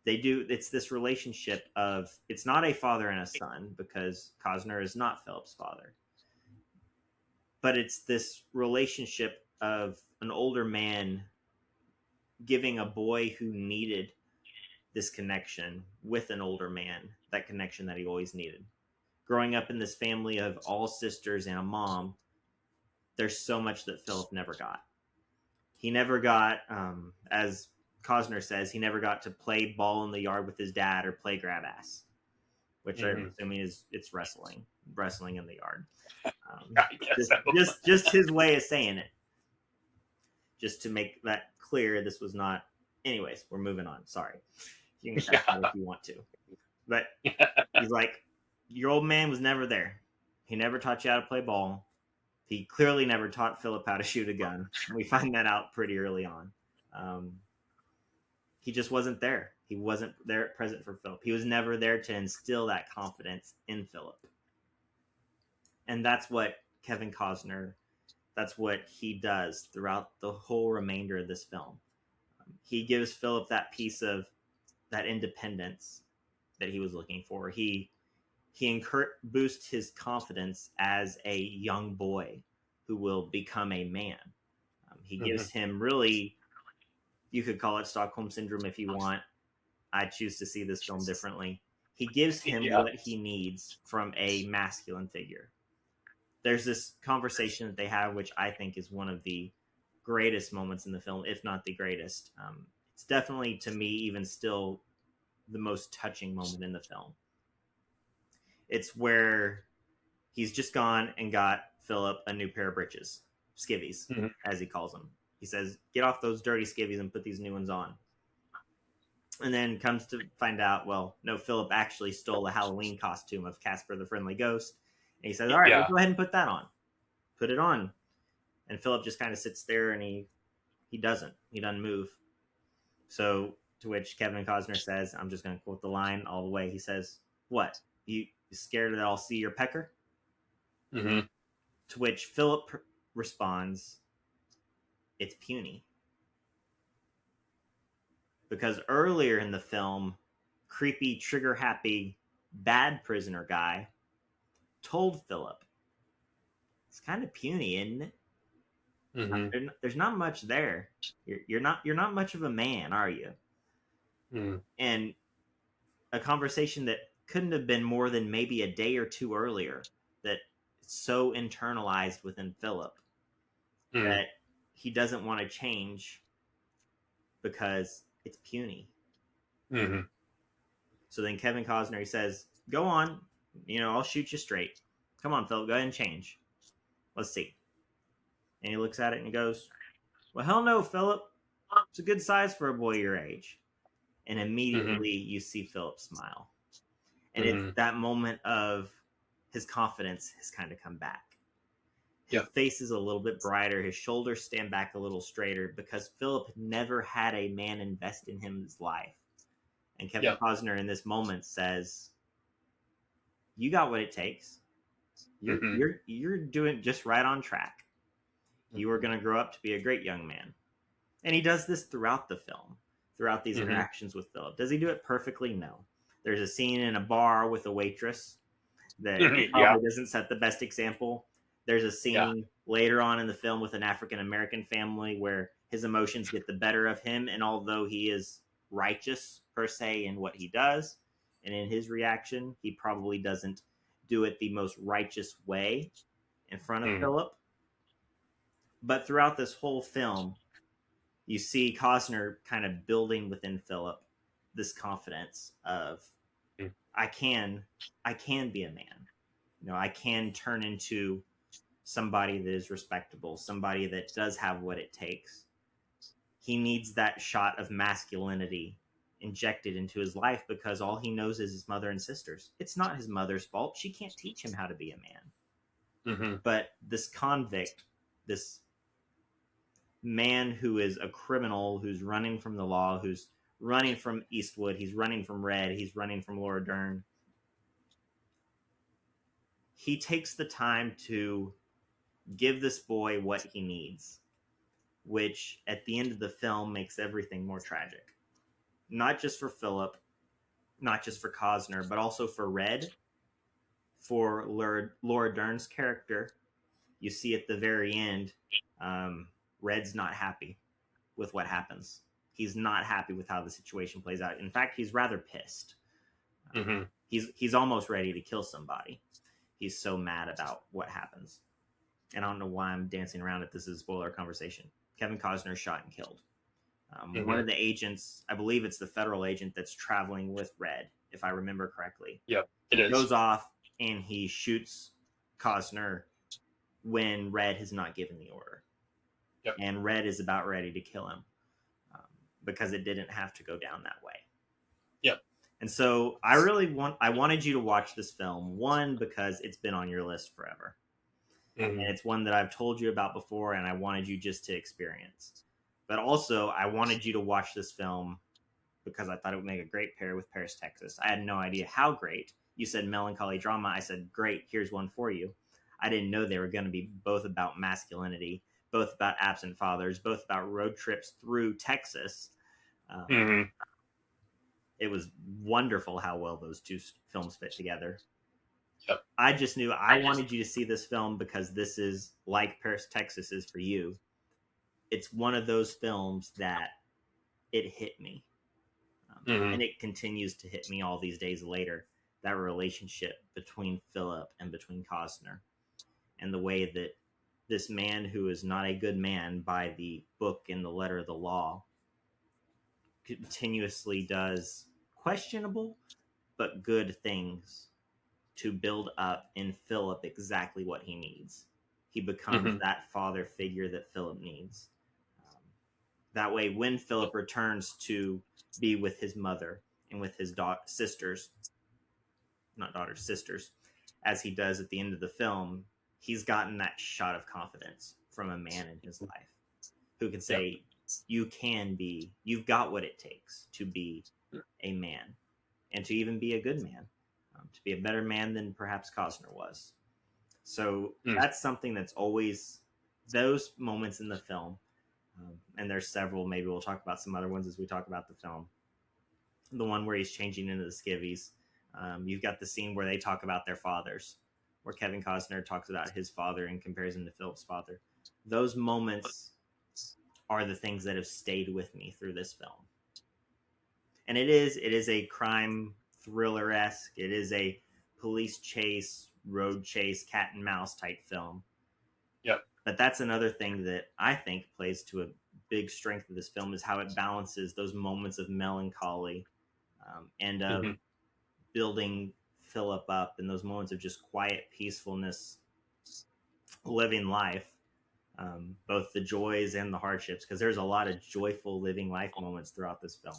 it's this relationship of, it's not a father and a son, because Costner is not Philip's father. But it's this relationship of an older man giving a boy who needed this connection with an older man, that connection that he always needed. Growing up in this family of all sisters and a mom, there's so much that Philip never got. He never got, as Costner says, he never got to play ball in the yard with his dad or play grab ass, which I'm assuming it's wrestling in the yard. I guess so. Just his way of saying it. Just to make that clear, this was not. Anyways, we're moving on. Sorry, you can cut that if you want to. But he's like, your old man was never there. He never taught you how to play ball. He clearly never taught Philip how to shoot a gun. We find that out pretty early on. He just wasn't there. He wasn't there present for Philip. He was never there to instill that confidence in Philip. And that's what Kevin Costner, that's what he does throughout the whole remainder of this film. He gives Philip that piece of that independence that he was looking for. He boosts his confidence as a young boy who will become a man. He gives him, really, you could call it Stockholm Syndrome if you want. I choose to see this film differently. He gives him what he needs from a masculine figure. There's this conversation that they have, which I think is one of the greatest moments in the film, if not the greatest. It's definitely, to me, even still, the most touching moment in the film. It's where he's just gone and got Philip a new pair of breeches, skivvies, as he calls them. He says, get off those dirty skivvies and put these new ones on. And then comes to find out, well, no, Philip actually stole a Halloween costume of Casper the Friendly Ghost. And he says, all right, well, go ahead and put that on. Put it on. And Philip just kind of sits there and he doesn't move. So to which Kevin Costner says, I'm just going to quote the line all the way. He says, what? You scared that I'll see your pecker? Mm-hmm. To which Philip responds, it's puny. Because earlier in the film, creepy, trigger-happy, bad prisoner guy told Philip, it's kind of puny, isn't it? Mm-hmm. There's not much there. You're not much of a man, are you? Mm. And a conversation that couldn't have been more than maybe a day or two earlier, that so internalized within Philip that he doesn't want to change because it's puny. Mm-hmm. So then Kevin Costner, he says, go on, I'll shoot you straight. Come on, Philip, go ahead and change. Let's see. And he looks at it and he goes, well, hell no, Philip. It's a good size for a boy your age. And immediately you see Philip smile. And it's that moment of his confidence has kind of come back. His face is a little bit brighter. His shoulders stand back a little straighter because Philip never had a man invest in his life. And Kevin Costner in this moment says, you got what it takes. You're doing just right on track. You are going to grow up to be a great young man. And he does this throughout the film, throughout these interactions with Philip. Does he do it perfectly? No. There's a scene in a bar with a waitress that probably doesn't set the best example. There's a scene later on in the film with an African-American family where his emotions get the better of him. And although he is righteous, per se, in what he does and in his reaction, he probably doesn't do it the most righteous way in front of Philip. But throughout this whole film, you see Costner kind of building within Philip this confidence of, I can be a man. You know, I can turn into somebody that is respectable, somebody that does have what it takes. He needs that shot of masculinity injected into his life because all he knows is his mother and sisters. It's not his mother's fault. She can't teach him how to be a man. But this convict, this man who is a criminal, who's running from the law, who's running from Eastwood, he's running from Red, he's running from Laura Dern. He takes the time to give this boy what he needs, which at the end of the film makes everything more tragic. Not just for Philip, not just for Costner, but also for Red, for Laura Dern's character. You see at the very end, Red's not happy with what happens. He's not happy with how the situation plays out. In fact, he's rather pissed. He's almost ready to kill somebody. He's so mad about what happens. And I don't know why I'm dancing around it. This is a spoiler conversation. Kevin Costner is shot and killed. One of the agents, I believe it's the federal agent that's traveling with Red, if I remember correctly. Yep, he goes off and he shoots Costner when Red has not given the order. Yep. And Red is about ready to kill him because it didn't have to go down that way. Yep. And so I wanted you to watch this film, one, because it's been on your list forever. And it's one that I've told you about before, and I wanted you just to experience. But also, I wanted you to watch this film because I thought it would make a great pair with Paris, Texas. I had no idea how great. You said melancholy drama. I said, great, here's one for you. I didn't know they were going to be both about masculinity, both about absent fathers, both about road trips through Texas. It was wonderful how well those two films fit together. Yep. I just knew I wanted you to see this film because this is like Paris, Texas is for you. It's one of those films that it hit me. And it continues to hit me all these days later. That relationship between Philip and between Costner. And the way that this man who is not a good man by the book and the letter of the law continuously does questionable but good things to build up in Philip exactly what he needs. He becomes that father figure that Philip needs. That way, when Philip returns to be with his mother and with his sisters, as he does at the end of the film, he's gotten that shot of confidence from a man in his life who can say, you've got what it takes to be a man and to even be a good man, to be a better man than perhaps Costner was. So that's something that's always those moments in the film. And there's several, maybe we'll talk about some other ones as we talk about the film. The one where he's changing into the skivvies. You've got the scene where they talk about their fathers, where Kevin Costner talks about his father in comparison to Philip's father. Those moments are the things that have stayed with me through this film. And it is a crime thriller-esque. It is a police chase, road chase, cat and mouse type film. Yep. But that's another thing that I think plays to a big strength of this film is how it balances those moments of melancholy and of building Philip up and those moments of just quiet peacefulness, living life, both the joys and the hardships, because there's a lot of joyful living life moments throughout this film.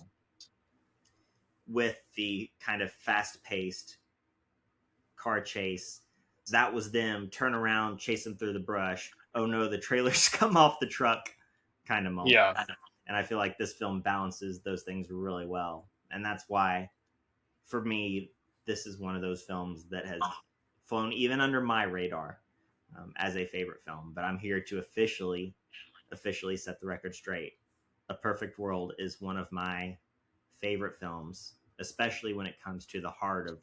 With the kind of fast-paced car chase, that was them turn around, chase them through the brush. Oh no, the trailers come off the truck kind of moment. Yeah. And I feel like this film balances those things really well. And that's why, for me, this is one of those films that has flown even under my radar as a favorite film. But I'm here to officially set the record straight. A Perfect World is one of my favorite films, especially when it comes to the heart of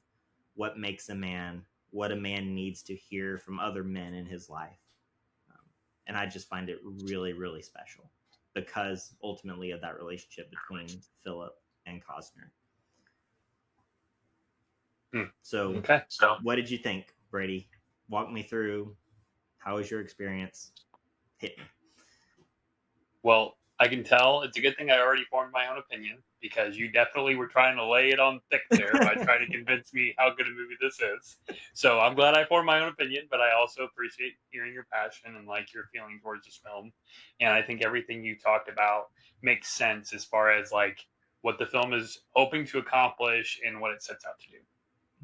what makes a man, what a man needs to hear from other men in his life. And I just find it really, really special because ultimately of that relationship between Philip and Costner. So what did you think, Brady? Walk me through How was your experience? Hit me. Well, I can tell it's a good thing I already formed my own opinion, because you definitely were trying to lay it on thick there by trying to convince me how good a movie this is. So I'm glad I formed my own opinion, but I also appreciate hearing your passion and like your feeling towards this film. And I think everything you talked about makes sense as far as like what the film is hoping to accomplish and what it sets out to do.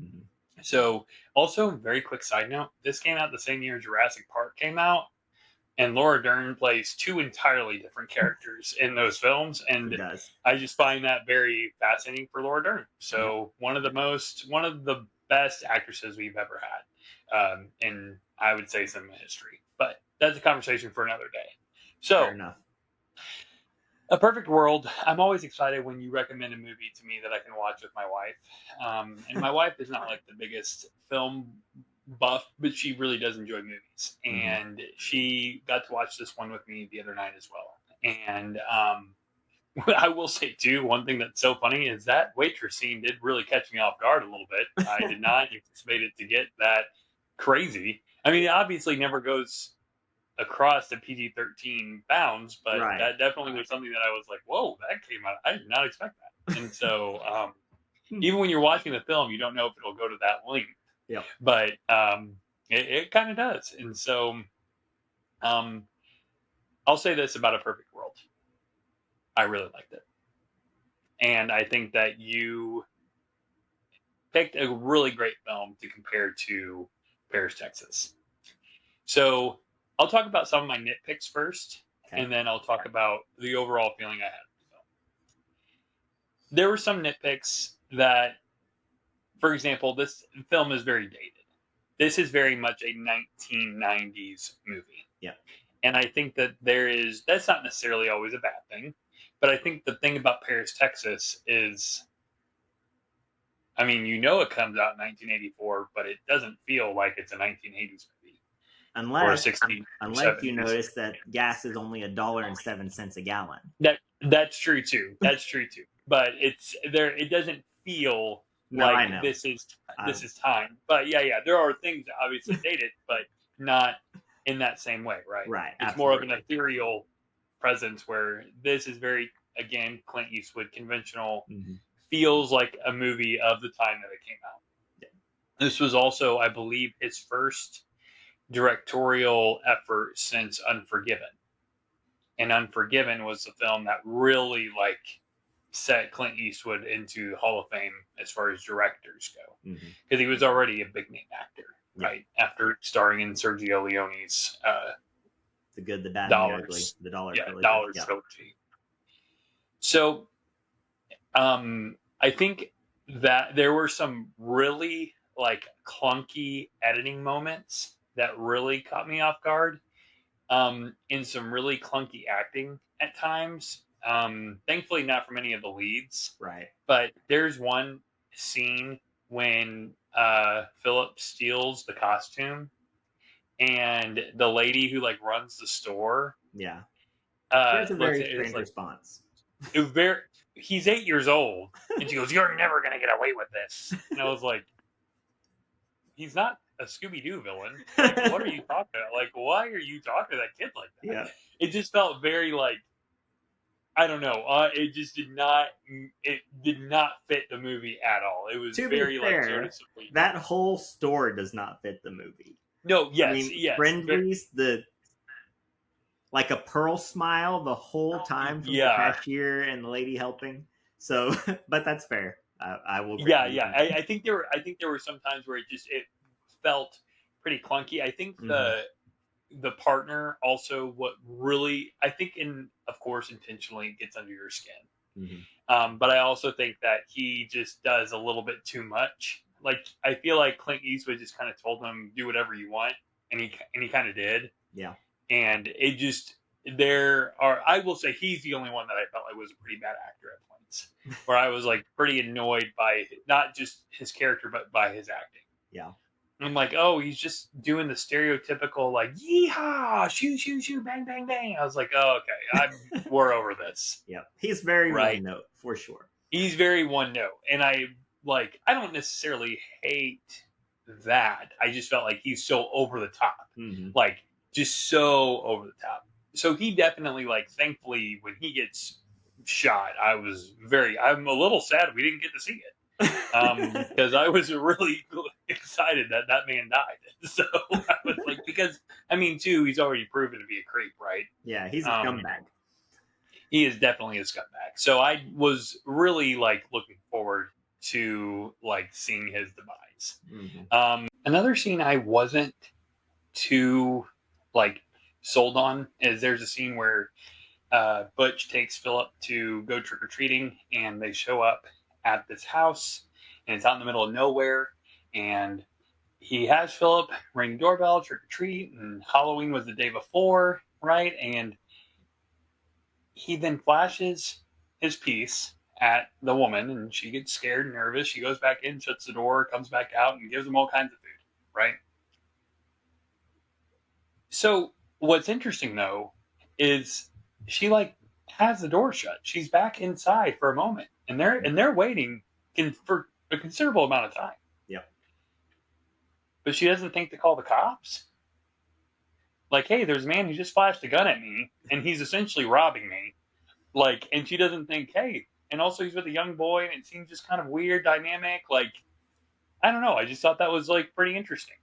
Mhm. So also, very quick side note, this came out the same year Jurassic Park came out. And Laura Dern plays two entirely different characters in those films, It and does. I just find that very fascinating for Laura Dern. So one of the best actresses we've ever had, in I would say cinema history. But that's a conversation for another day. Fair So, enough. A Perfect World. I'm always excited when you recommend a movie to me that I can watch with my wife. And my wife is not like the biggest film buff, but she really does enjoy movies. And she got to watch this one with me the other night as well. And I will say too, one thing that's so funny is that waitress scene did really catch me off guard a little bit. I did not anticipate it to get that crazy. I mean, it obviously never goes across the PG-13 bounds, but Right. that definitely was something that I was like, whoa, that came out. I did not expect that. And so even when you're watching the film, you don't know if it'll go to that length. Yep. But it kind of does. And so I'll say this about A Perfect World. I really liked it. And I think that you picked a really great film to compare to Paris, Texas. So I'll talk about some of my nitpicks first, Okay. and then I'll talk about the overall feeling I had with the film. There were some nitpicks that, for example, this film is very dated. This is very much a 1990s movie. Yeah. And I think that that's not necessarily always a bad thing, but I think the thing about Paris, Texas is, I mean, it comes out in 1984, but it doesn't feel like it's a 1980s movie. Unless or you notice that gas is only $1.07 a gallon. That's true too. That's true too. But it's there. It doesn't feel like this is time. But yeah, there are things that obviously date it, but not in that same way, right? Right. It's absolutely. more of an ethereal presence, where this is very, again, Clint Eastwood, conventional. Mm-hmm. Feels like a movie of the time that it came out. Yeah. This was also, I believe, his first directorial effort since Unforgiven. And Unforgiven was the film that really set Clint Eastwood into Hall of Fame as far as directors go, because he was already a big name actor, right? After starring in Sergio Leone's The Good, the Bad, Dollars, and the Ugly, the Dollar Dollars trilogy. So, I think that there were some really clunky editing moments that really caught me off guard. In some really clunky acting at times. Thankfully, not from any of the leads. Right. But there's one scene when Philip steals the costume, and the lady who runs the store. Yeah. There's a very strange response. He's 8 years old, and she goes, "You're never gonna get away with this." And I was like, he's not a Scooby-Doo villain. What are you talking about? Why are you talking to that kid like that? Yeah. It just felt very I don't know. It just did not fit the movie at all. It was very fair, that whole store does not fit the movie. No, yes, I mean, yes. Friendly's a pearl smile the whole time from the cashier and the lady helping. So, but that's fair. I will. Yeah. I think there were some times where it felt pretty clunky. I think the partner also of course intentionally gets under your skin. But I also think that he just does a little bit too much. I feel like Clint Eastwood just kind of told him, do whatever you want, and he kind of did. Yeah. And I will say he's the only one that I felt like was a pretty bad actor at points, where I was pretty annoyed by not just his character, but by his acting. Yeah. I'm like, oh, he's just doing the stereotypical yeehaw, shoot, shoot, shoot, bang, bang, bang. I was like, oh, okay, we're over this. Yeah, he's very one note for sure. He's very one note, and I don't necessarily hate that. I just felt like he's so over the top. just so over the top. So he definitely, like, thankfully, when he gets shot, I'm a little sad we didn't get to see it. Because I was really excited that that man died. So I was like, because, I mean, too, he's already proven to be a creep, right? Yeah, he's a scumbag. He is definitely a scumbag. So I was really, like, looking forward to, like, seeing his demise. Mm-hmm. Another scene I wasn't too, like, sold on is there's a scene where Butch takes Philip to go trick-or-treating, and they show up at this house, and it's out in the middle of nowhere, and he has Philip ring the doorbell, trick-or-treat, and Halloween was the day before, right? And he then flashes his piece at the woman, and she gets scared and nervous. She goes back in, shuts the door, comes back out, and gives him all kinds of food, right? So what's interesting, though, is she, like, has the door shut. She's back inside for a moment, and they're waiting for a considerable amount of time. Yep. But she doesn't think to call the cops. Like, hey, there's a man who just flashed a gun at me, and he's essentially robbing me. Like, and she doesn't think, hey, and also he's with a young boy, and it seems just kind of weird dynamic. Like, I don't know. I just thought that was, like, pretty interesting.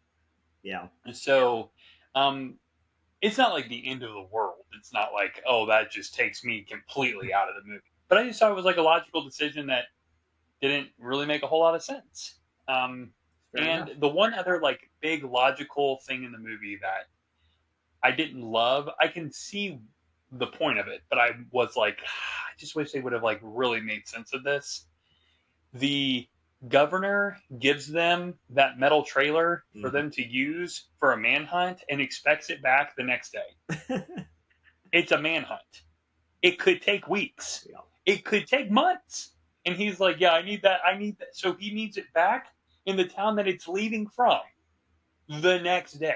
Yeah. So, it's not like the end of the world. It's not like, oh, that just takes me completely out of the movie. But I just thought it was, like, a logical decision that didn't really make a whole lot of sense. And enough. the one other, like, big logical thing in the movie that I didn't love, I can see the point of it, but I was like, I just wish they would have, like, really made sense of this. The governor gives them that metal trailer for them to use for a manhunt and expects it back the next day. It's a manhunt. It could take weeks. Yeah. It could take months. And he's like, yeah, I need that. So he needs it back in the town that it's leaving from the next day.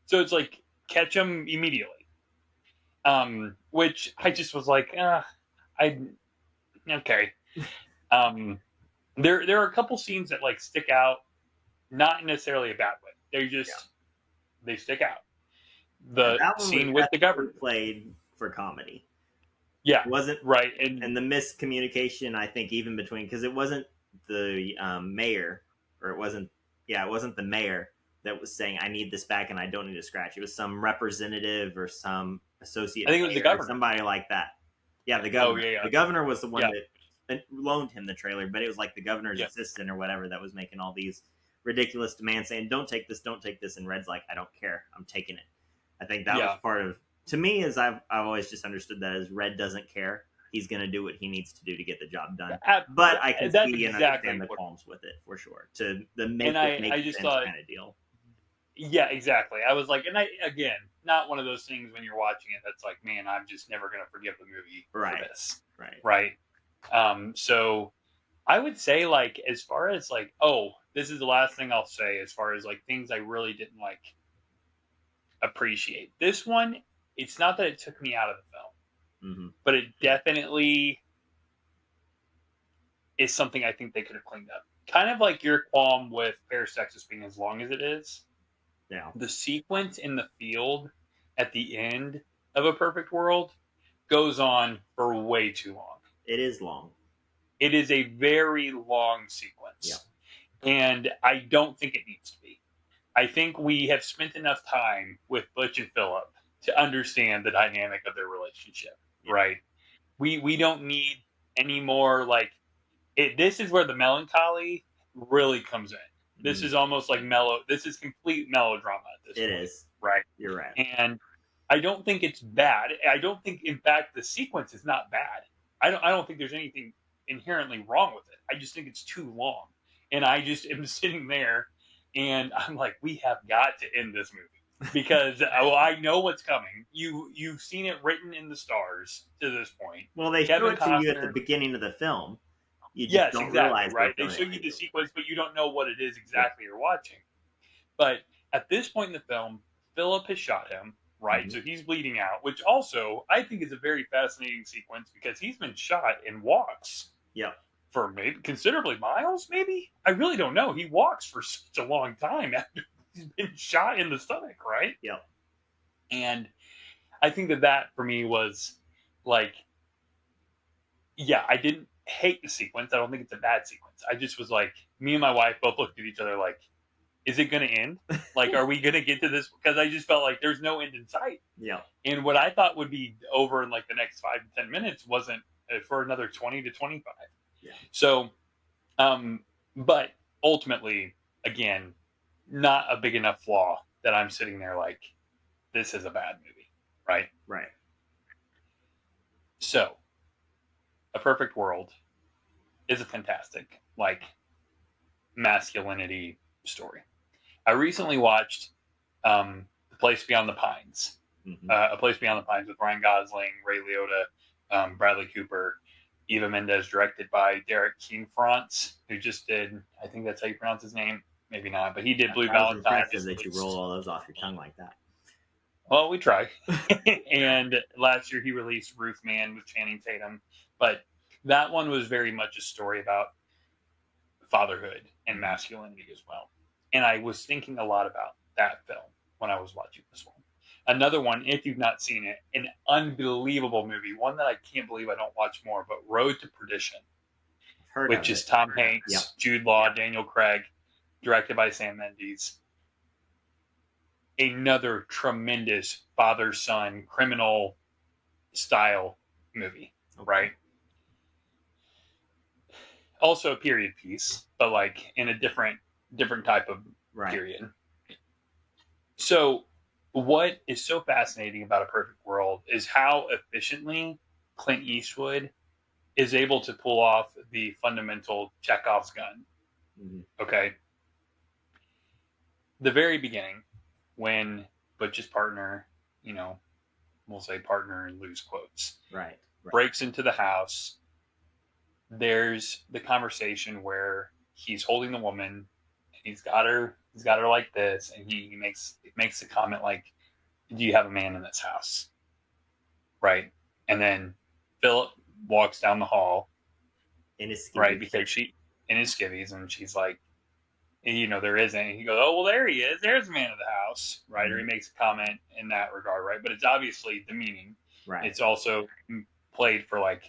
So it's like, catch him immediately. Which I just was like, okay. There are a couple scenes that, like, stick out, not necessarily a bad way. They stick out. The scene with the governor played for comedy. Yeah, it wasn't right, and the miscommunication, I think, even between, because it wasn't the mayor, or it wasn't the mayor that was saying, I need this back and I don't need to scratch. It was some representative or some associate. I think it was the governor, somebody like that. Yeah, the governor. Oh, yeah. The governor was the one that loaned him the trailer, but it was like the governor's assistant or whatever that was making all these ridiculous demands, saying, don't take this, and Red's like, I don't care, I'm taking it. I think that was part of, to me, as I've always just understood that as Red doesn't care. He's going to do what he needs to do to get the job done. But I can see and understand the qualms with it, for sure. To the make sense kind of deal. Yeah, exactly. I was like, and again, not one of those things when you're watching it that's like, man, I'm just never going to forgive the movie for this. Right. So I would say, like, as far as, like, this is the last thing I'll say as far as, like, things I really didn't, like, appreciate. This one, it's not that it took me out of the film, but it definitely is something I think they could have cleaned up. Kind of like your qualm with Paris, Texas being as long as it is. Yeah. The sequence in the field at the end of A Perfect World goes on for way too long. It is long. It is a very long sequence. Yeah. And I don't think it needs to be. I think we have spent enough time with Butch and Philip to understand the dynamic of their relationship, right? We don't need any more, like, this is where the melancholy really comes in. This is almost like this is complete melodrama at this point. It is. Right? You're right. And I don't think it's bad. I don't think, in fact, the sequence is not bad. I don't think there's anything inherently wrong with it. I just think it's too long. And I just am sitting there and I'm like, we have got to end this movie. Because I know what's coming. You've seen it written in the stars to this point. Well, they show it to you at the beginning of the film. You just don't realize, right? They show you the sequence, but you don't know what it is exactly you're watching. But at this point in the film, Philip has shot him, right? So he's bleeding out, which also I think is a very fascinating sequence because he's been shot and walks. Yeah. For maybe considerably miles, maybe? I really don't know. He walks for such a long time after he's been shot in the stomach, right? Yep. And I think that for me was like, yeah, I didn't hate the sequence. I don't think it's a bad sequence. I just was like, me and my wife both looked at each other like, is it going to end? Like, are we going to get to this? Because I just felt like there's no end in sight. Yeah. And what I thought would be over in like the next 5 to 10 minutes wasn't for another 20 to 25. Yeah. So, but ultimately, again, not a big enough flaw that I'm sitting there like, this is a bad movie, right? Right. So, A Perfect World is a fantastic, like, masculinity story. I recently watched The Place Beyond the Pines. Mm-hmm. A Place Beyond the Pines with Ryan Gosling, Ray Liotta, Bradley Cooper, Eva Mendes, directed by Derek Cianfrance, who just did, I think that's how you pronounce his name, maybe not, but he did Blue Valentine. Impressive that you roll all those off your tongue like that. Well, we try. And last year he released Ruth Man with Channing Tatum, but that one was very much a story about fatherhood and masculinity as well. And I was thinking a lot about that film when I was watching this one. Another one, if you've not seen it, an unbelievable movie, one that I can't believe I don't watch more, but Road to Perdition, which is Tom Hanks, yep. Jude Law, yep. Daniel Craig, directed by Sam Mendes. Another tremendous father-son criminal style movie, right? Also a period piece, but like in a different type of period. So what is so fascinating about A Perfect World is how efficiently Clint Eastwood is able to pull off the fundamental Chekhov's gun. Mm-hmm. Okay. The very beginning, when Butch's partner, we'll say partner in loose quotes, right, breaks into the house, there's the conversation where he's holding the woman, he's got her like this, and he makes a comment like, do you have a man in this house? Right. And then Philip walks down the hall in his skivvies. Right, because in his skivvies, and she's like, there isn't. And he goes, oh, well, there he is. There's the man of the house, right? Mm-hmm. Or he makes a comment in that regard, right? But it's obviously demeaning. Right. It's also played for like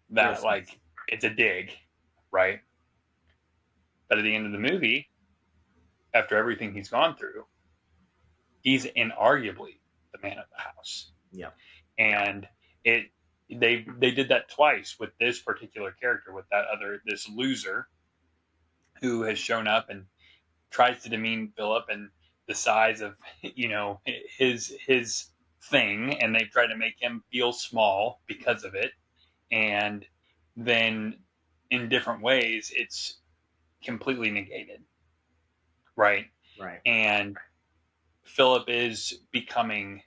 that, yes. Like it's a dig, right? But at the end of the movie, after everything he's gone through, he's inarguably the man of the house. Yeah. And they did that twice with this particular character, with this loser who has shown up and tries to demean Philip and the size of, his thing. And they've tried to make him feel small because of it. And then in different ways, it's completely negated. Right. Right. And Philip is becoming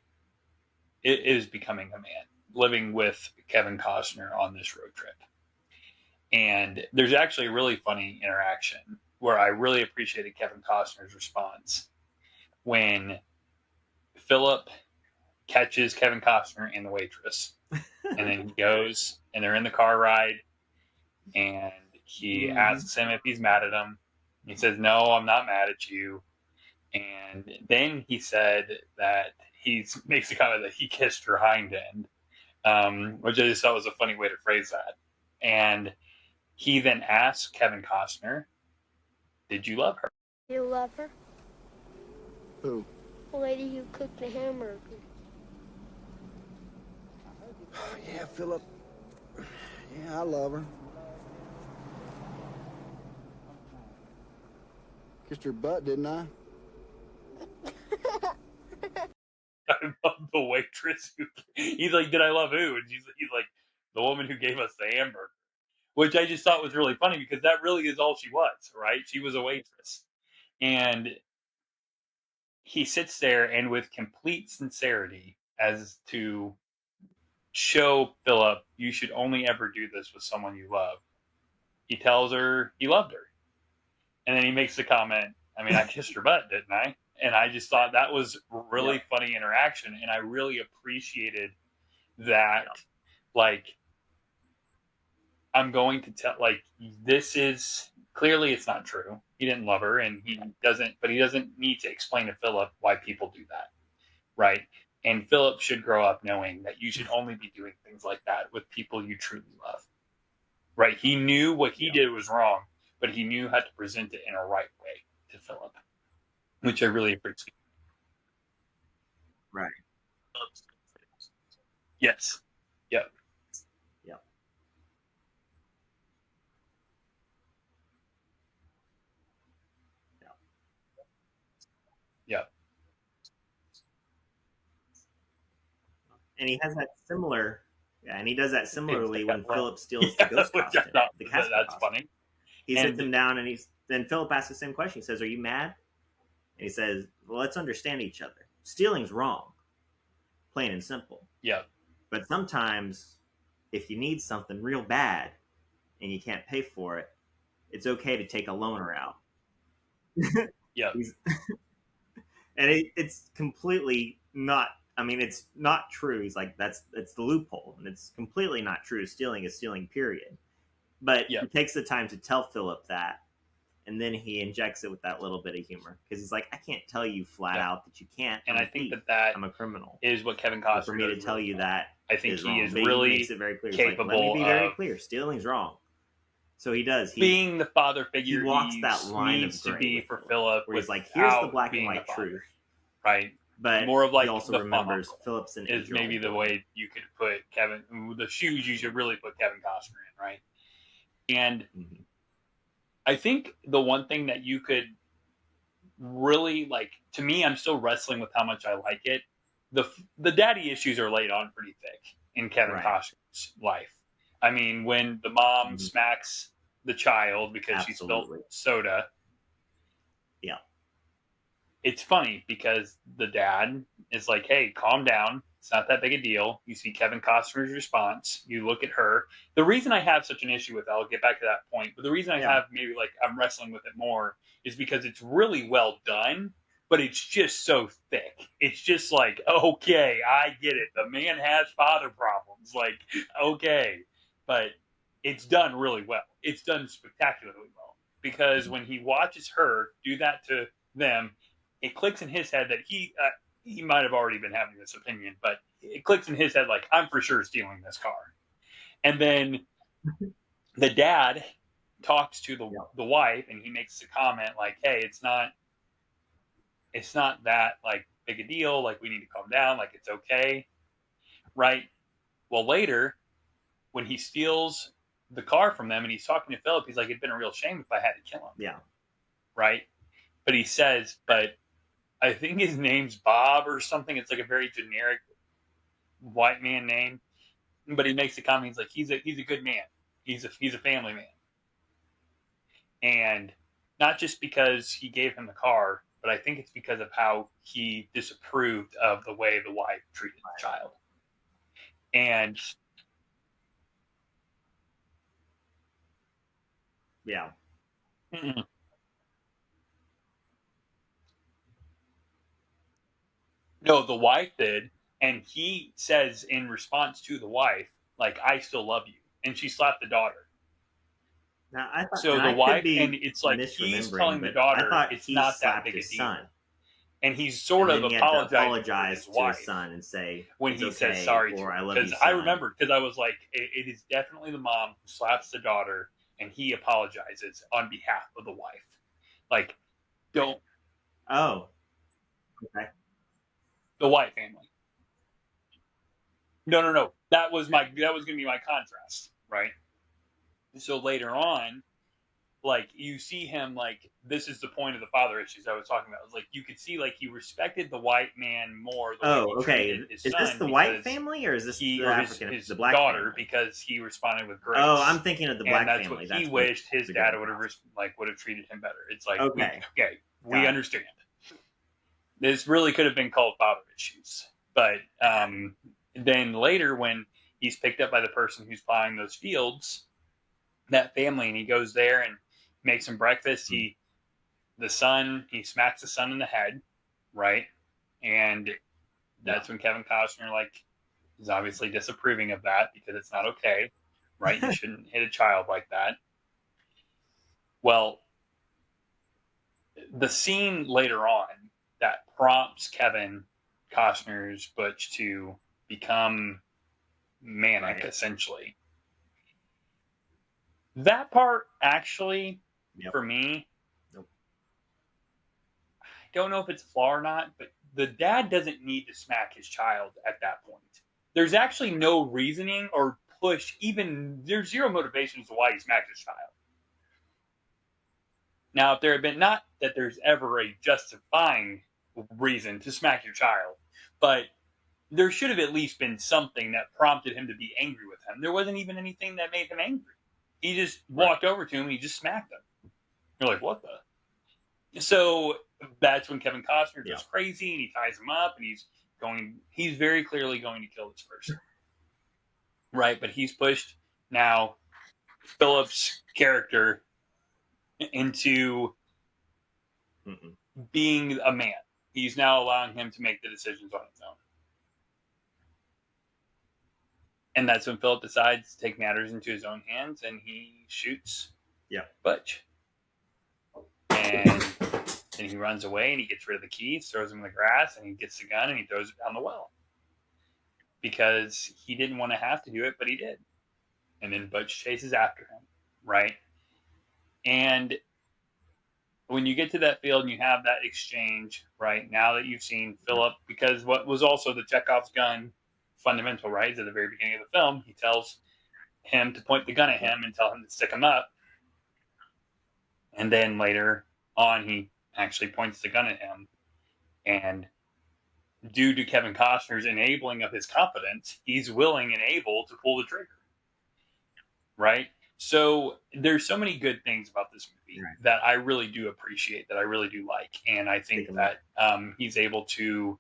a man, living with Kevin Costner on this road trip. And there's actually a really funny interaction where I really appreciated Kevin Costner's response when Philip catches Kevin Costner and the waitress. And then he goes and they're in the car ride and he asks him if he's mad at him. He says, no, I'm not mad at you. And then he said that he makes a comment that he kissed her hind end, which I just thought was a funny way to phrase that. And he then asked Kevin Costner, did you love her? You love her? Who? The lady who cooked the hamburger. Yeah, Philip. Yeah, I love her. Kissed her butt, didn't I? I love the waitress. He's like, did I love who? And he's like, the woman who gave us the hamburger. Which I just thought was really funny because that really is all she was, right? She was a waitress. And he sits there and with complete sincerity as to show Philip, you should only ever do this with someone you love. He tells her he loved her. And then he makes the comment, I mean, I kissed her butt, didn't I? And I just thought that was really funny interaction. And I really appreciated that, like, I'm going to tell, like, this is clearly it's not true. He didn't love her, and he doesn't need to explain to Philip why people do that, right? And Philip should grow up knowing that you should only be doing things like that with people you truly love, right? He knew what he did was wrong, but he knew how to present it in a right way to Philip, which I really appreciate. Right. Yes. Yep. Yep. Yep. Yep. And he has that similar, and he does that similarly when Well, Philip steals the ghost which I costume. thought The Casper that's costume. funny. He sits him down, and then Philip asks the same question. He says, "Are you mad?" And he says, "Well, let's understand each other. Stealing's wrong, plain and simple. Yeah. But sometimes, if you need something real bad and you can't pay for it, it's okay to take a loaner out." Yeah. And it's completely not. I mean, it's not true. He's like, it's the loophole, and it's completely not true. Stealing is stealing, period. But he takes the time to tell Philip that, and then he injects it with that little bit of humor because he's like, I can't tell you flat out that you can't. And I think that I'm a criminal is what Kevin Costner. For me to tell you that, I think he wrong. is But really he makes it very clear. capable. Like, let me be very clear. Stealing's wrong. So he does. Being the father figure, he walks that line needs of to be for Philip. Where he's like, here's the black and white truth, right? But more of like he also remembers Philip's an is maybe the way you could put Kevin. The shoes you should really put Kevin Costner in, right? And I think the one thing that you could really like, to me, I'm still wrestling with how much I like it. The daddy issues are laid on pretty thick in Kevin Costner's life. I mean, when the mom smacks the child because she spilled soda. Yeah. It's funny because the dad is like, hey, calm down. It's not that big a deal. You see Kevin Costner's response. You look at her. The reason I have such an issue with it, I'll get back to that point, but the reason I have maybe like I'm wrestling with it more is because it's really well done, but it's just so thick. It's just like, okay, I get it. The man has father problems. Like, okay. But it's done really well. It's done spectacularly well. Because when he watches her do that to them, it clicks in his head that he might have already been having this opinion, but it clicks in his head like, I'm for sure stealing this car. And then the dad talks to the wife, and he makes a comment like, hey, it's not that like big a deal. Like, we need to calm down. Like, it's okay. Right. Well, later when he steals the car from them and he's talking to Philip, he's like, it'd been a real shame if I had to kill him. Yeah. Right. But he says, but I think his name's Bob or something. It's like a very generic white man name. But he makes a comment. He's like, he's a good man. He's a family man. And not just because he gave him the car, but I think it's because of how he disapproved of the way the wife treated the child. And yeah. Mm-mm. No, the wife did. And he says in response to the wife, like, I still love you. And she slapped the daughter. Now, I thought, so the wife, and it's like he's telling the daughter it's not that big a deal. Son. And he's sort of apologizing to his wife son and say when he says sorry to her. Because I remember, because I was like, it is definitely the mom who slaps the daughter, and he apologizes on behalf of the wife. Like, don't. Oh. Okay. The white family. No. That was going to be my contrast, right? So later on, like, you see him, like, this is the point of the father issues I was talking about. It was like, you could see, like, he respected the white man more. Is this the white family, or is this the black daughter family? Because he responded with grace. Oh, I'm thinking of the black family. family. That's what he wished his dad would have treated him better. It's like, we understand. This really could have been called father issues. But then later, when he's picked up by the person who's plowing those fields, that family, and he goes there and makes him breakfast. He smacks the son in the head, right? And that's when Kevin Costner, like, is obviously disapproving of that because it's not okay, right? You shouldn't hit a child like that. Well, the scene later on that prompts Kevin Costner's Butch to become manic, essentially. That part actually, for me, I don't know if it's a flaw or not, but the dad doesn't need to smack his child at that point. There's actually no reasoning or push, even there's zero motivation as to why he smacked his child. Now, if there had been, not that there's ever a justifying reason to smack your child, but there should have at least been something that prompted him to be angry with him. There wasn't even anything that made him angry. He just walked over to him and he just smacked him. You're like, what the? So that's when Kevin Costner goes crazy and he ties him up and he's very clearly going to kill this person. Right? But he's pushed now Philip's character into being a man. He's now allowing him to make the decisions on his own. And that's when Philip decides to take matters into his own hands and he shoots Butch. And then he runs away and he gets rid of the keys, throws them in the grass, and he gets the gun and he throws it down the well. Because he didn't want to have to do it, but he did. And then Butch chases after him, right? And when you get to that field and you have that exchange, right, now that you've seen Philip, because what was also the Chekhov's gun fundamental, right, is at the very beginning of the film, he tells him to point the gun at him and tell him to stick him up. And then later on, he actually points the gun at him. And due to Kevin Costner's enabling of his confidence, he's willing and able to pull the trigger. Right? So there's so many good things about this movie that I really do appreciate, that I really do like. And I think that he's able to...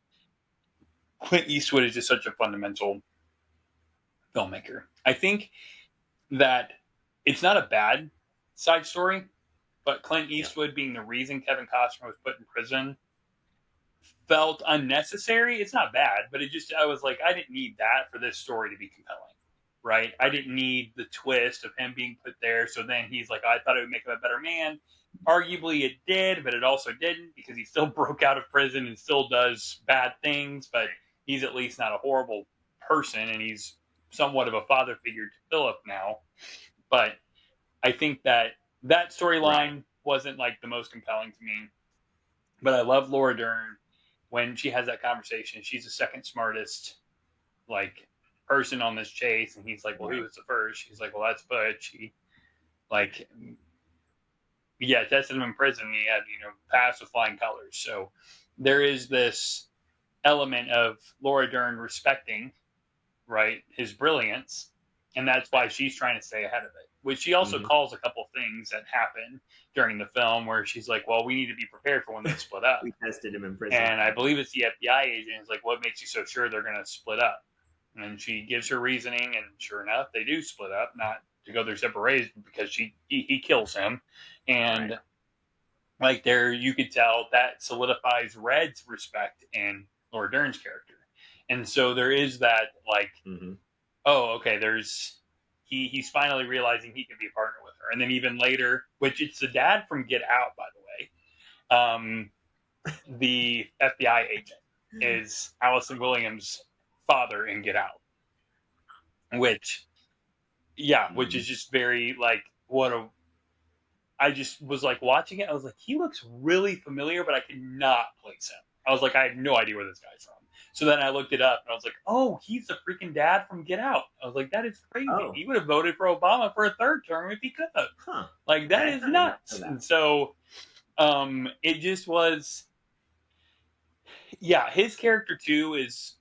Clint Eastwood is just such a fundamental filmmaker. I think that it's not a bad side story, but Clint Eastwood being the reason Kevin Costner was put in prison felt unnecessary. It's not bad, but I was like, I didn't need that for this story to be compelling, right? I didn't need the twist of him being put there. So then he's like, I thought it would make him a better man. Arguably it did, but it also didn't, because he still broke out of prison and still does bad things, but he's at least not a horrible person, and he's somewhat of a father figure to Philip now. But I think that storyline wasn't like the most compelling to me. But I love Laura Dern when she has that conversation. She's the second smartest like person on this chase, and he's like, well, who was the first? She's like, well, that's Butch. He tested him in prison. He had, passed with flying colors. So there is this element of Laura Dern respecting, right, his brilliance, and that's why she's trying to stay ahead of it. Which she also calls a couple things that happen during the film where she's like, well, we need to be prepared for when they split up. We tested him in prison. And I believe it's the FBI agent is like, what makes you so sure they're going to split up? And she gives her reasoning, and sure enough, they do split up, not to go their separate ways, because he kills him. And like there, you could tell that solidifies Red's respect in Laura Dern's character. And so there is that like, oh, okay, he's finally realizing he can be a partner with her. And then even later, which it's the dad from Get Out, by the way, the FBI agent is Allison Williams' father in Get Out. Which is just very like, I just was like watching it. I was like, he looks really familiar, but I could not place him. I was like, I have no idea where this guy's from. So then I looked it up and I was like, oh, he's the freaking dad from Get Out. I was like, that is crazy. Oh. He would have voted for Obama for a third term if he could have. Huh. Like, that is nuts. And so it just was, his character too is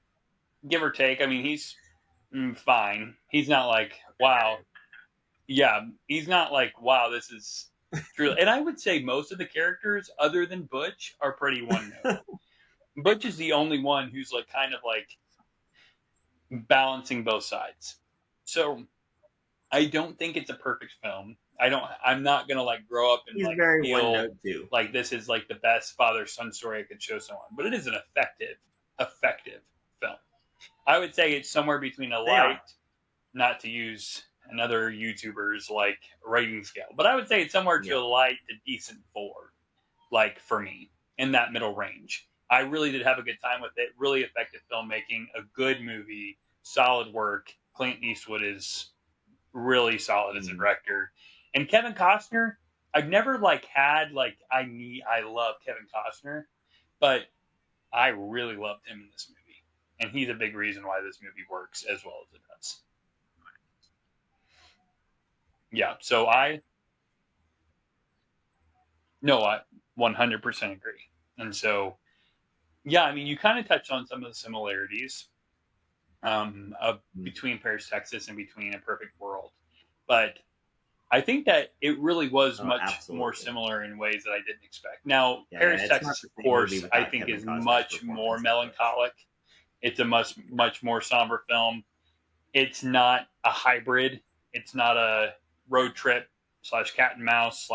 give or take. I mean, he's fine. He's not like, wow. Yeah, he's not like, wow, this is true. And I would say most of the characters other than Butch are pretty one note. Butch is the only one who's like kind of like balancing both sides. So I don't think it's a perfect film. I'm not gonna like grow up and He's like very feel one note too. like this is like the best father-son story I could show someone. But it is an effective film. I would say it's somewhere between a light, not to use another YouTuber's like rating scale, but I would say it's somewhere to a light to decent 4, like for me, in that middle range. I really did have a good time with it. Really effective filmmaking, a good movie, solid work. Clint Eastwood is really solid as a director, and Kevin Costner. I've never had I love Kevin Costner, but I really loved him in this movie, and he's a big reason why this movie works as well as it does. Yeah, so I 100% agree. And so, yeah, I mean, you kind of touched on some of the similarities between Paris, Texas, and between A Perfect World, but I think that it really was much more similar in ways that I didn't expect. Now, Paris, Texas, of course, I think is much more melancholic. It's a much more somber film. It's not a hybrid. It's not a road trip / cat and mouse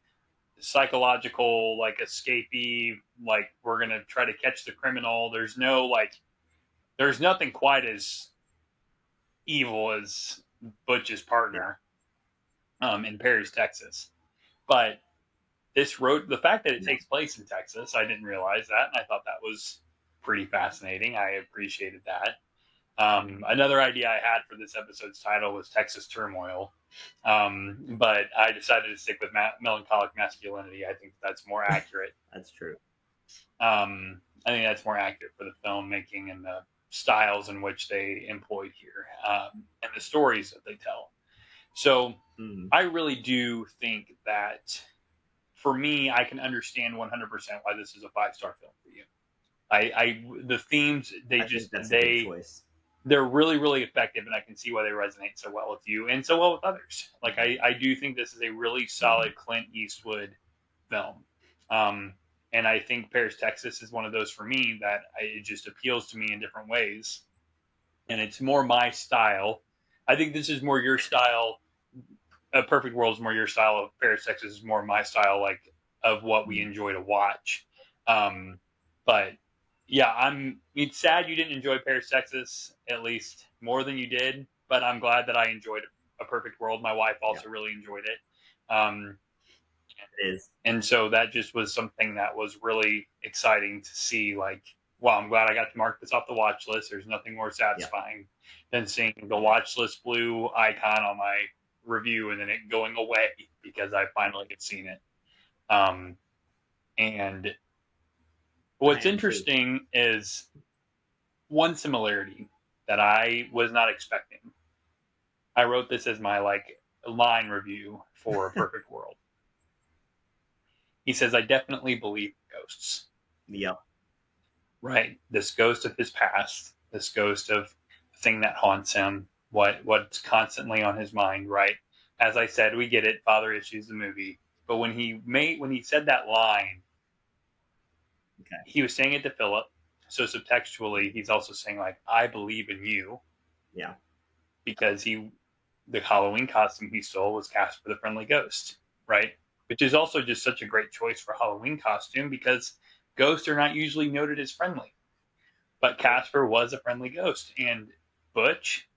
/ psychological escapee. We're gonna try to catch the criminal. There's nothing quite as evil as Butch's partner in Paris, Texas. But the fact that it takes place in Texas, I didn't realize that, and I thought that was pretty fascinating. I appreciated that. Another idea I had for this episode's title was Texas Turmoil, but I decided to stick with Melancholic Masculinity. I think that's more accurate. That's true. I think that's more accurate for the filmmaking and the styles in which they employed here, and the stories that they tell. So I really do think that, for me, I can understand 100% why this is a 5-star film for you. The themes, they're really, really effective, and I can see why they resonate so well with you and so well with others. I do think this is a really solid Clint Eastwood film. And I think Paris, Texas is one of those for me that it just appeals to me in different ways. And it's more my style. I think this is more your style. A Perfect World is more your style. Of Paris, Texas is more my style, of what we enjoy to watch. But yeah, it's sad you didn't enjoy Paris, Texas, at least more than you did. But I'm glad that I enjoyed A Perfect World. My wife also really enjoyed it. It is. And so that just was something that was really exciting to see. Wow, I'm glad I got to mark this off the watch list. There's nothing more satisfying than seeing the watch list blue icon on my review and then it going away because I finally had seen it. And what's interesting is one similarity that I was not expecting. I wrote this as my line review for A Perfect World. He says, I definitely believe in ghosts. Yep. Right. This ghost of his past, this ghost of the thing that haunts him, what's constantly on his mind, right? As I said, we get it, father issues the movie. But when he said that line, he was saying it to Philip. So subtextually, he's also saying I believe in you. Yeah. Because the Halloween costume he stole was Casper the Friendly Ghost, right? Which is also just such a great choice for a Halloween costume because ghosts are not usually noted as friendly. But Casper was a friendly ghost, and Butch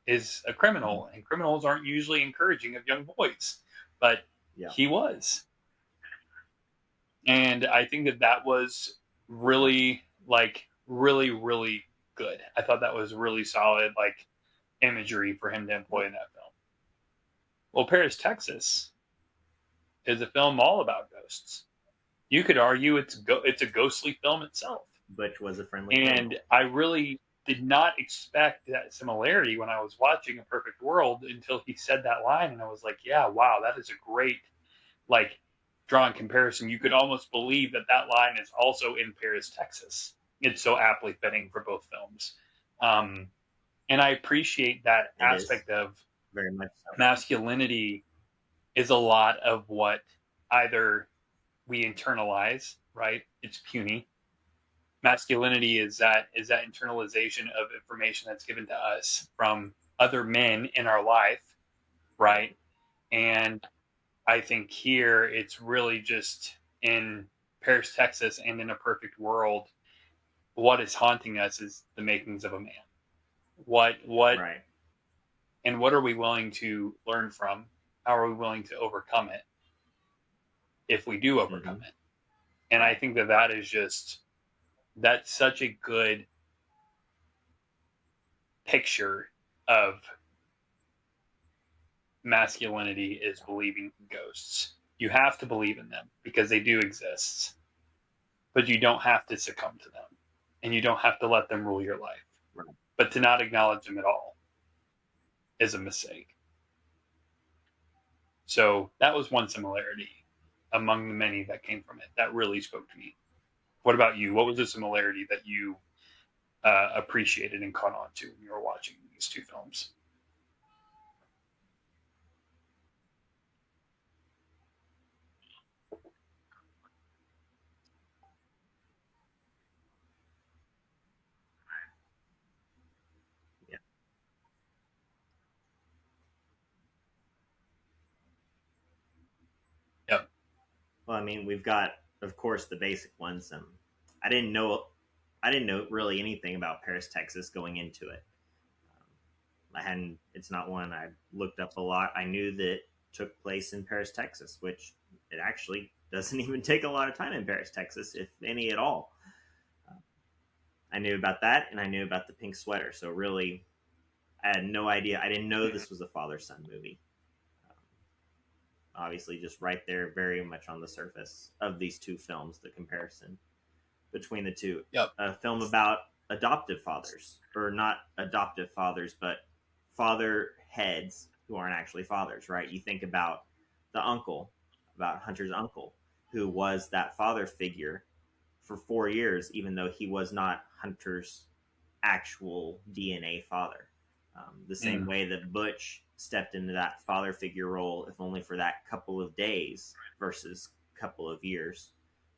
is a criminal, and criminals aren't usually encouraging of young boys, but he was. And I think that was really, really, really good. I thought that was really solid, imagery for him to employ in that film. Well, Paris, Texas is a film all about ghosts. You could argue it's a ghostly film itself. Butch was a friendly and criminal. I really did not expect that similarity when I was watching A Perfect World until he said that line, and I was like, yeah, wow, that is a great drawing comparison. You could almost believe that line is also in Paris, Texas. It's so aptly fitting for both films. And I appreciate that aspect of very much so. Masculinity is a lot of what either we internalize, right? It's puny. Masculinity is that internalization of information that's given to us from other men in our life, right? And I think here it's really just in Paris, Texas, and in A Perfect World, what is haunting us is the makings of a man. What right. And what are we willing to learn from? How are we willing to overcome it if we do overcome it? And I think that is just, that's such a good picture of masculinity, is believing in ghosts. You have to believe in them because they do exist, but you don't have to succumb to them, and you don't have to let them rule your life. Right. But to not acknowledge them at all is a mistake. So that was one similarity among the many that came from it that really spoke to me. What about you? What was the similarity that you appreciated and caught on to when you were watching these two films? Yeah. Yep. Well, I mean, we've got, of course, the basic ones. I didn't know, I didn't know really anything about Paris, Texas going into it. I hadn't. It's not one I looked up a lot. I knew that it took place in Paris, Texas, which it actually doesn't even take a lot of time in Paris, Texas, if any at all. I knew about that, and I knew about the pink sweater. So really, I had no idea. I didn't know this was a father-son movie. Obviously, just right there, very much on the surface of these two films, the comparison between the two. Yep. A film about adoptive fathers, or not adoptive fathers, but father heads who aren't actually fathers, right? You think about the uncle, about Hunter's uncle, who was that father figure for 4 years, even though he was not Hunter's actual DNA father. The same way that Butch stepped into that father figure role, if only for that couple of days versus couple of years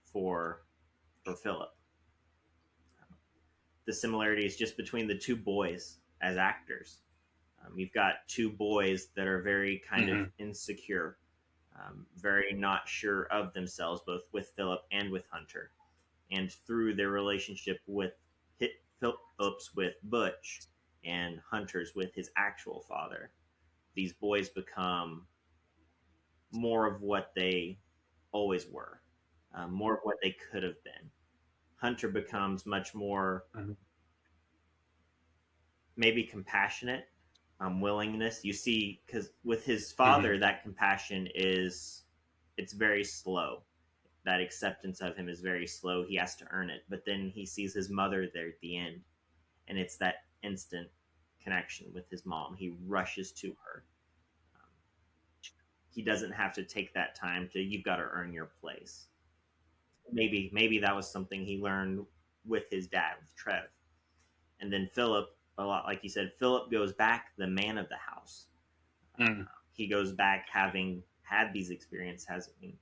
for Philip. The similarity is just between the two boys as actors. You've got two boys that are very kind of insecure, very not sure of themselves, both with Philip and with Hunter. And through their relationship with Phillips with Butch and Hunter's with his actual father, these boys become more of what they always were, more of what they could have been. Hunter becomes much more maybe compassionate, willingness. You see, because with his father, that compassion it's very slow. That acceptance of him is very slow. He has to earn it. But then he sees his mother there at the end, and it's that instant connection with his mom. He rushes to her. He doesn't have to take that time to, you've got to earn your place. Maybe that was something he learned with his dad, with Trev. And then Philip, a lot like you said, Philip goes back the man of the house. He goes back having had these experiences, having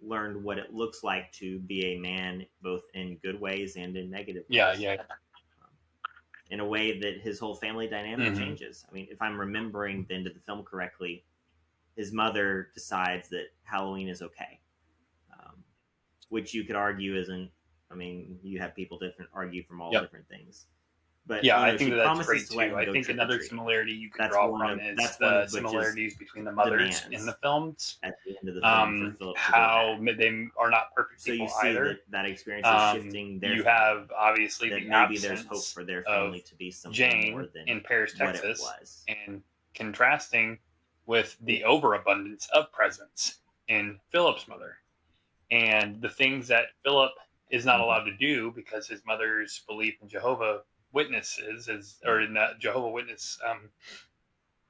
learned what it looks like to be a man, both in good ways and in negative ways. In a way that his whole family dynamic changes. I mean, if I'm remembering the end of the film correctly, his mother decides that Halloween is okay, which you could argue isn't. I mean, you have people argue from all different things. But I think that's great too. I think another similarity you could draw from is the similarities between the mothers in the films. At the end of the film, for Philip how they are not perfect so people you see either. That experience is shifting their you have obviously that the maybe there's absence hope for their family to be something Jane more than in Paris, what Texas, it was. and contrasting with the overabundance of presence in Philip's mother, and the things that Philip is not allowed to do because his mother's belief in Jehovah Witnesses or in the Jehovah Witness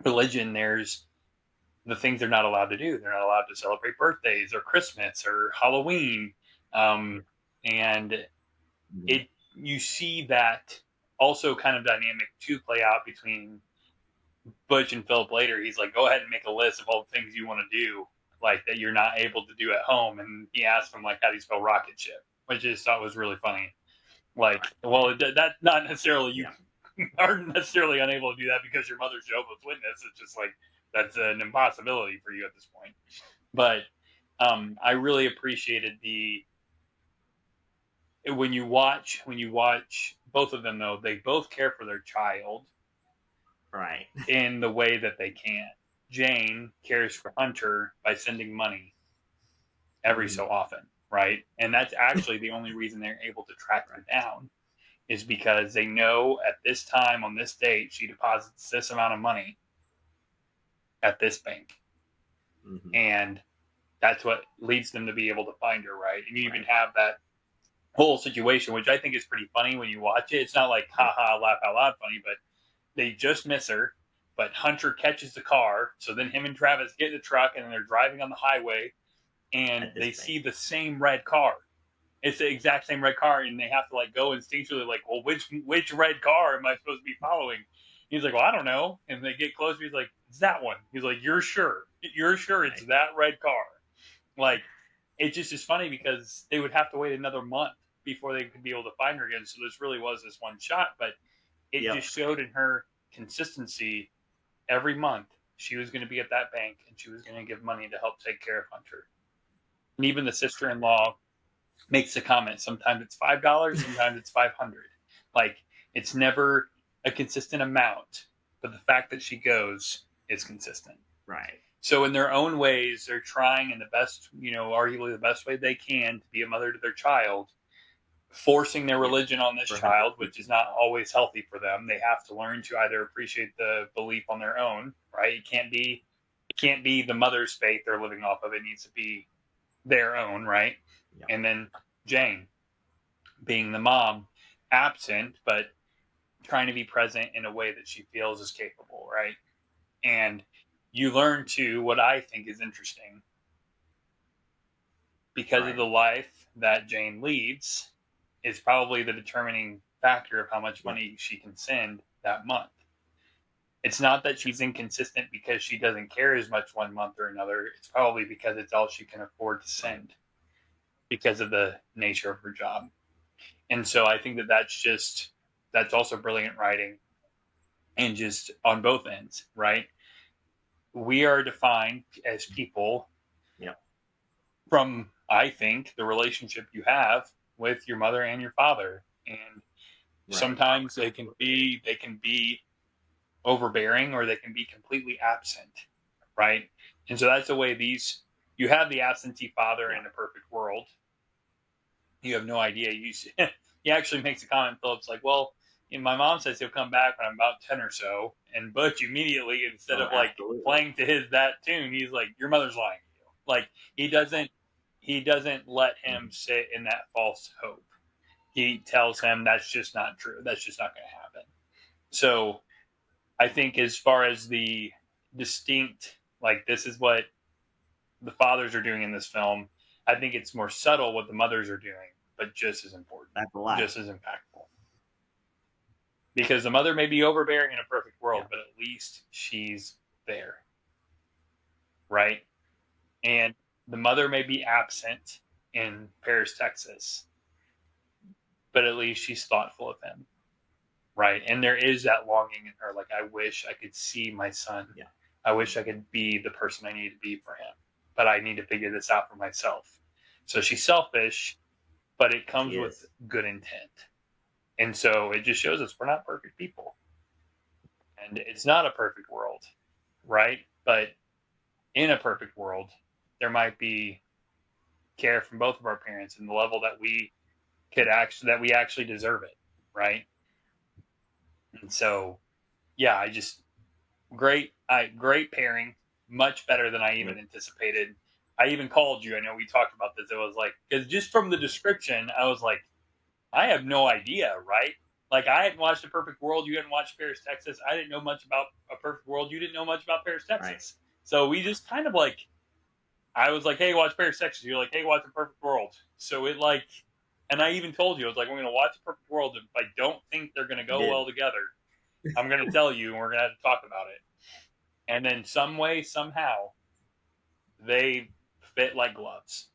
religion. There's the things they're not allowed to do. They're not allowed to celebrate birthdays or Christmas or Halloween, and you see that also kind of dynamic to play out between Butch and Philip later. He's like, go ahead and make a list of all the things you want to do, like that you're not able to do at home. And he asked him, like, how do you spell rocket ship? Which I just thought was really funny. Like, well, that's not necessarily, you aren't necessarily unable to do that because your mother's Jehovah's Witness. It's just like, that's an impossibility for you at this point. But I really appreciated when you watch both of them, though, they both care for their child Right. in the way that they can. Jane cares for Hunter by sending money every so often, right? And that's actually the only reason they're able to track her down, is because they know at this time on this date she deposits this amount of money at this bank. Mm-hmm. And that's what leads them to be able to find her, right? And you even have that whole situation, which I think is pretty funny when you watch it. It's not like haha, laugh out loud funny, but they just miss her. But Hunter catches the car, so then him and Travis get in the truck, and then they're driving on the highway, and they see the same red car. It's the exact same red car, and they have to like go instinctually like, well, which red car am I supposed to be following? He's like, well, I don't know. And they get closer. He's like, it's that one. He's like, you're sure it's that red car? Like, it just is funny because they would have to wait another month before they could be able to find her again. So this really was this one shot, but it just showed in her consistency. Every month she was going to be at that bank and she was going to give money to help take care of Hunter. And even the sister-in-law makes a comment. Sometimes it's $5, sometimes it's $500. Like, it's never a consistent amount, but the fact that she goes is consistent. Right. So in their own ways, they're trying in the best, arguably the best way they can to be a mother to their child, forcing their religion on this child, which is not always healthy for them. They have to learn to either appreciate the belief on their own, right? It can't be the mother's faith they're living off of. It needs to be their own, right? Yep. And then Jane, being the mom, absent, but trying to be present in a way that she feels is capable, right? And you learn too, what I think is interesting, because of the life that Jane leads, is probably the determining factor of how much money she can send that month. It's not that she's inconsistent because she doesn't care as much one month or another. It's probably because it's all she can afford to send because of the nature of her job. And so I think that that's also brilliant writing, and just on both ends, right? We are defined as people from, I think, the relationship you have with your mother and your father. And sometimes they can be overbearing, or they can be completely absent, right? And so that's the way you have the absentee father in a perfect world. You have no idea. He actually makes a comment, Philip's like, well, my mom says he'll come back when I'm about 10 or so. And Butch immediately, instead of like playing to that tune, he's like, your mother's lying to you. Like, he doesn't let him sit in that false hope. He tells him that's just not true. That's just not going to happen. So I think as far as the distinct, like, this is what the fathers are doing in this film, I think it's more subtle what the mothers are doing, but just as important. That's a lot. Just as impactful. Because the mother may be overbearing in a perfect world, but at least she's there. Right? And the mother may be absent in Paris, Texas, but at least she's thoughtful of him. Right? And there is that longing in her, like, I wish I could see my son. Yeah. I wish I could be the person I need to be for him, but I need to figure this out for myself. So she's selfish, but it comes with good intent. And so it just shows us we're not perfect people. And it's not a perfect world, right? But in a perfect world, there might be care from both of our parents in the level that we actually deserve it, right? And so, yeah, great pairing, much better than I even anticipated. I even called you. I know we talked about this. It was like, because just from the description, I was like, I have no idea, right? Like, I hadn't watched A Perfect World. You hadn't watched Paris, Texas. I didn't know much about A Perfect World. You didn't know much about Paris, Texas. Right. So we just kind of like, I was like, hey, watch Paris, Texas. You're like, hey, watch A Perfect World. So it like, and I even told you, I was like, we're going to watch A Perfect World. If I don't think they're going to go well together, I'm going to tell you, and we're going to have to talk about it. And then some way, somehow, they fit like gloves.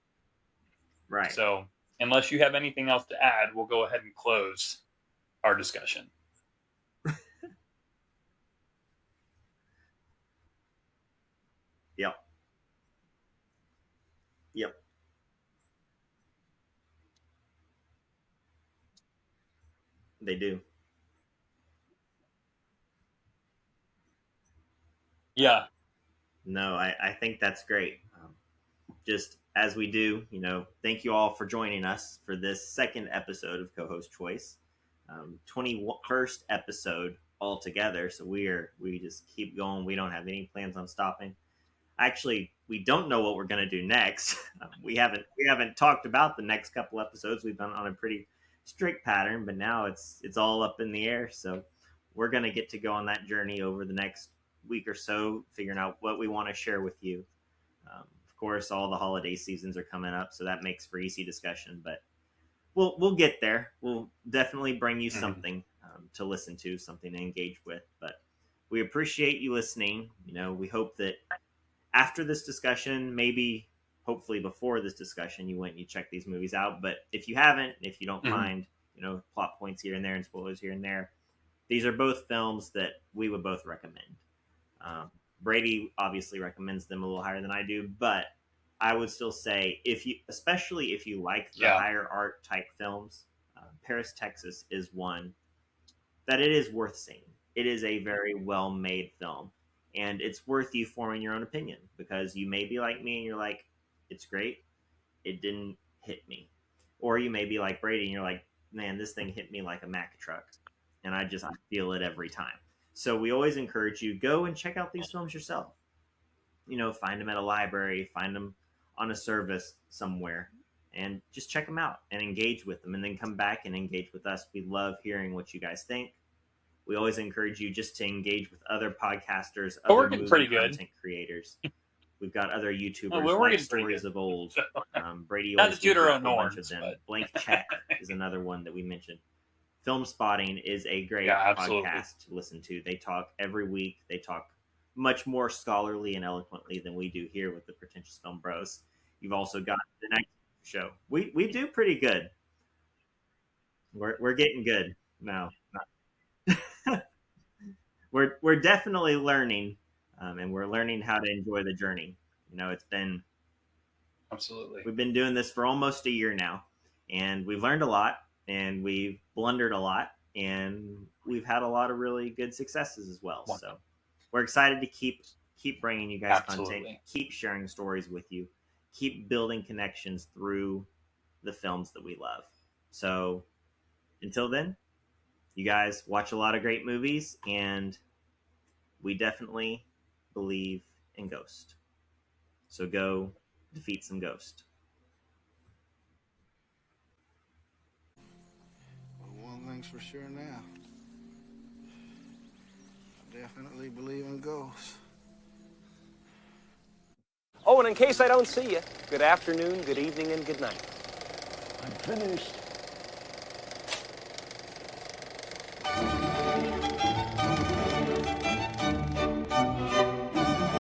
Right. So unless you have anything else to add, we'll go ahead and close our discussion. Yep. They do. Yeah. No, I think that's great. Just as we do, thank you all for joining us for this second episode of Co-Host Choice, 21st episode altogether. So we just keep going. We don't have any plans on stopping. Actually, we don't know what we're going to do next. We haven't talked about the next couple episodes. We've been on a pretty strict pattern, but now it's all up in the air. So we're going to get to go on that journey over the next week or so, figuring out what we want to share with you. Of course, all the holiday seasons are coming up, so that makes for easy discussion. But we'll get there. We'll definitely bring you something to listen to, something to engage with. But we appreciate you listening. We hope that after this discussion, maybe hopefully before this discussion, you went and you checked these movies out. But if you haven't, if you don't mind, plot points here and there and spoilers here and there, these are both films that we would both recommend. Brady obviously recommends them a little higher than I do, but I would still say especially if you like the higher art type films, Paris, Texas is one that it is worth seeing. It is a very well made film, and it's worth you forming your own opinion, because you may be like me and you're like, it's great, it didn't hit me. Or you may be like Brady and you're like, man, this thing hit me like a Mack truck, and I feel it every time. So we always encourage you, go and check out these films yourself. Find them at a library, find them on a service somewhere, and just check them out and engage with them, and then come back and engage with us. We love hearing what you guys think. We always encourage you just to engage with other podcasters, other movie content creators. We've got other YouTubers like Stories of Old. Brady always gives a bunch of them. Blank Check is another one that we mentioned. Film Spotting is a great podcast to listen to. They talk every week. They talk much more scholarly and eloquently than we do here with the Pretentious Film Bros. You've also got the next show. We do pretty good. We're getting good now. We're definitely learning, and we're learning how to enjoy the journey. It's been we've been doing this for almost a year now, and we've learned a lot, and we've blundered a lot, and we've had a lot of really good successes as well. So we're excited to keep bringing you guys content, keep sharing stories with you, keep building connections through the films that we love. So until then, you guys watch a lot of great movies, and we definitely believe in Ghost. So go defeat some Ghost. Well, one thing's for sure now. I definitely believe in ghosts. Oh, and in case I don't see you, good afternoon, good evening, and good night. I'm finished.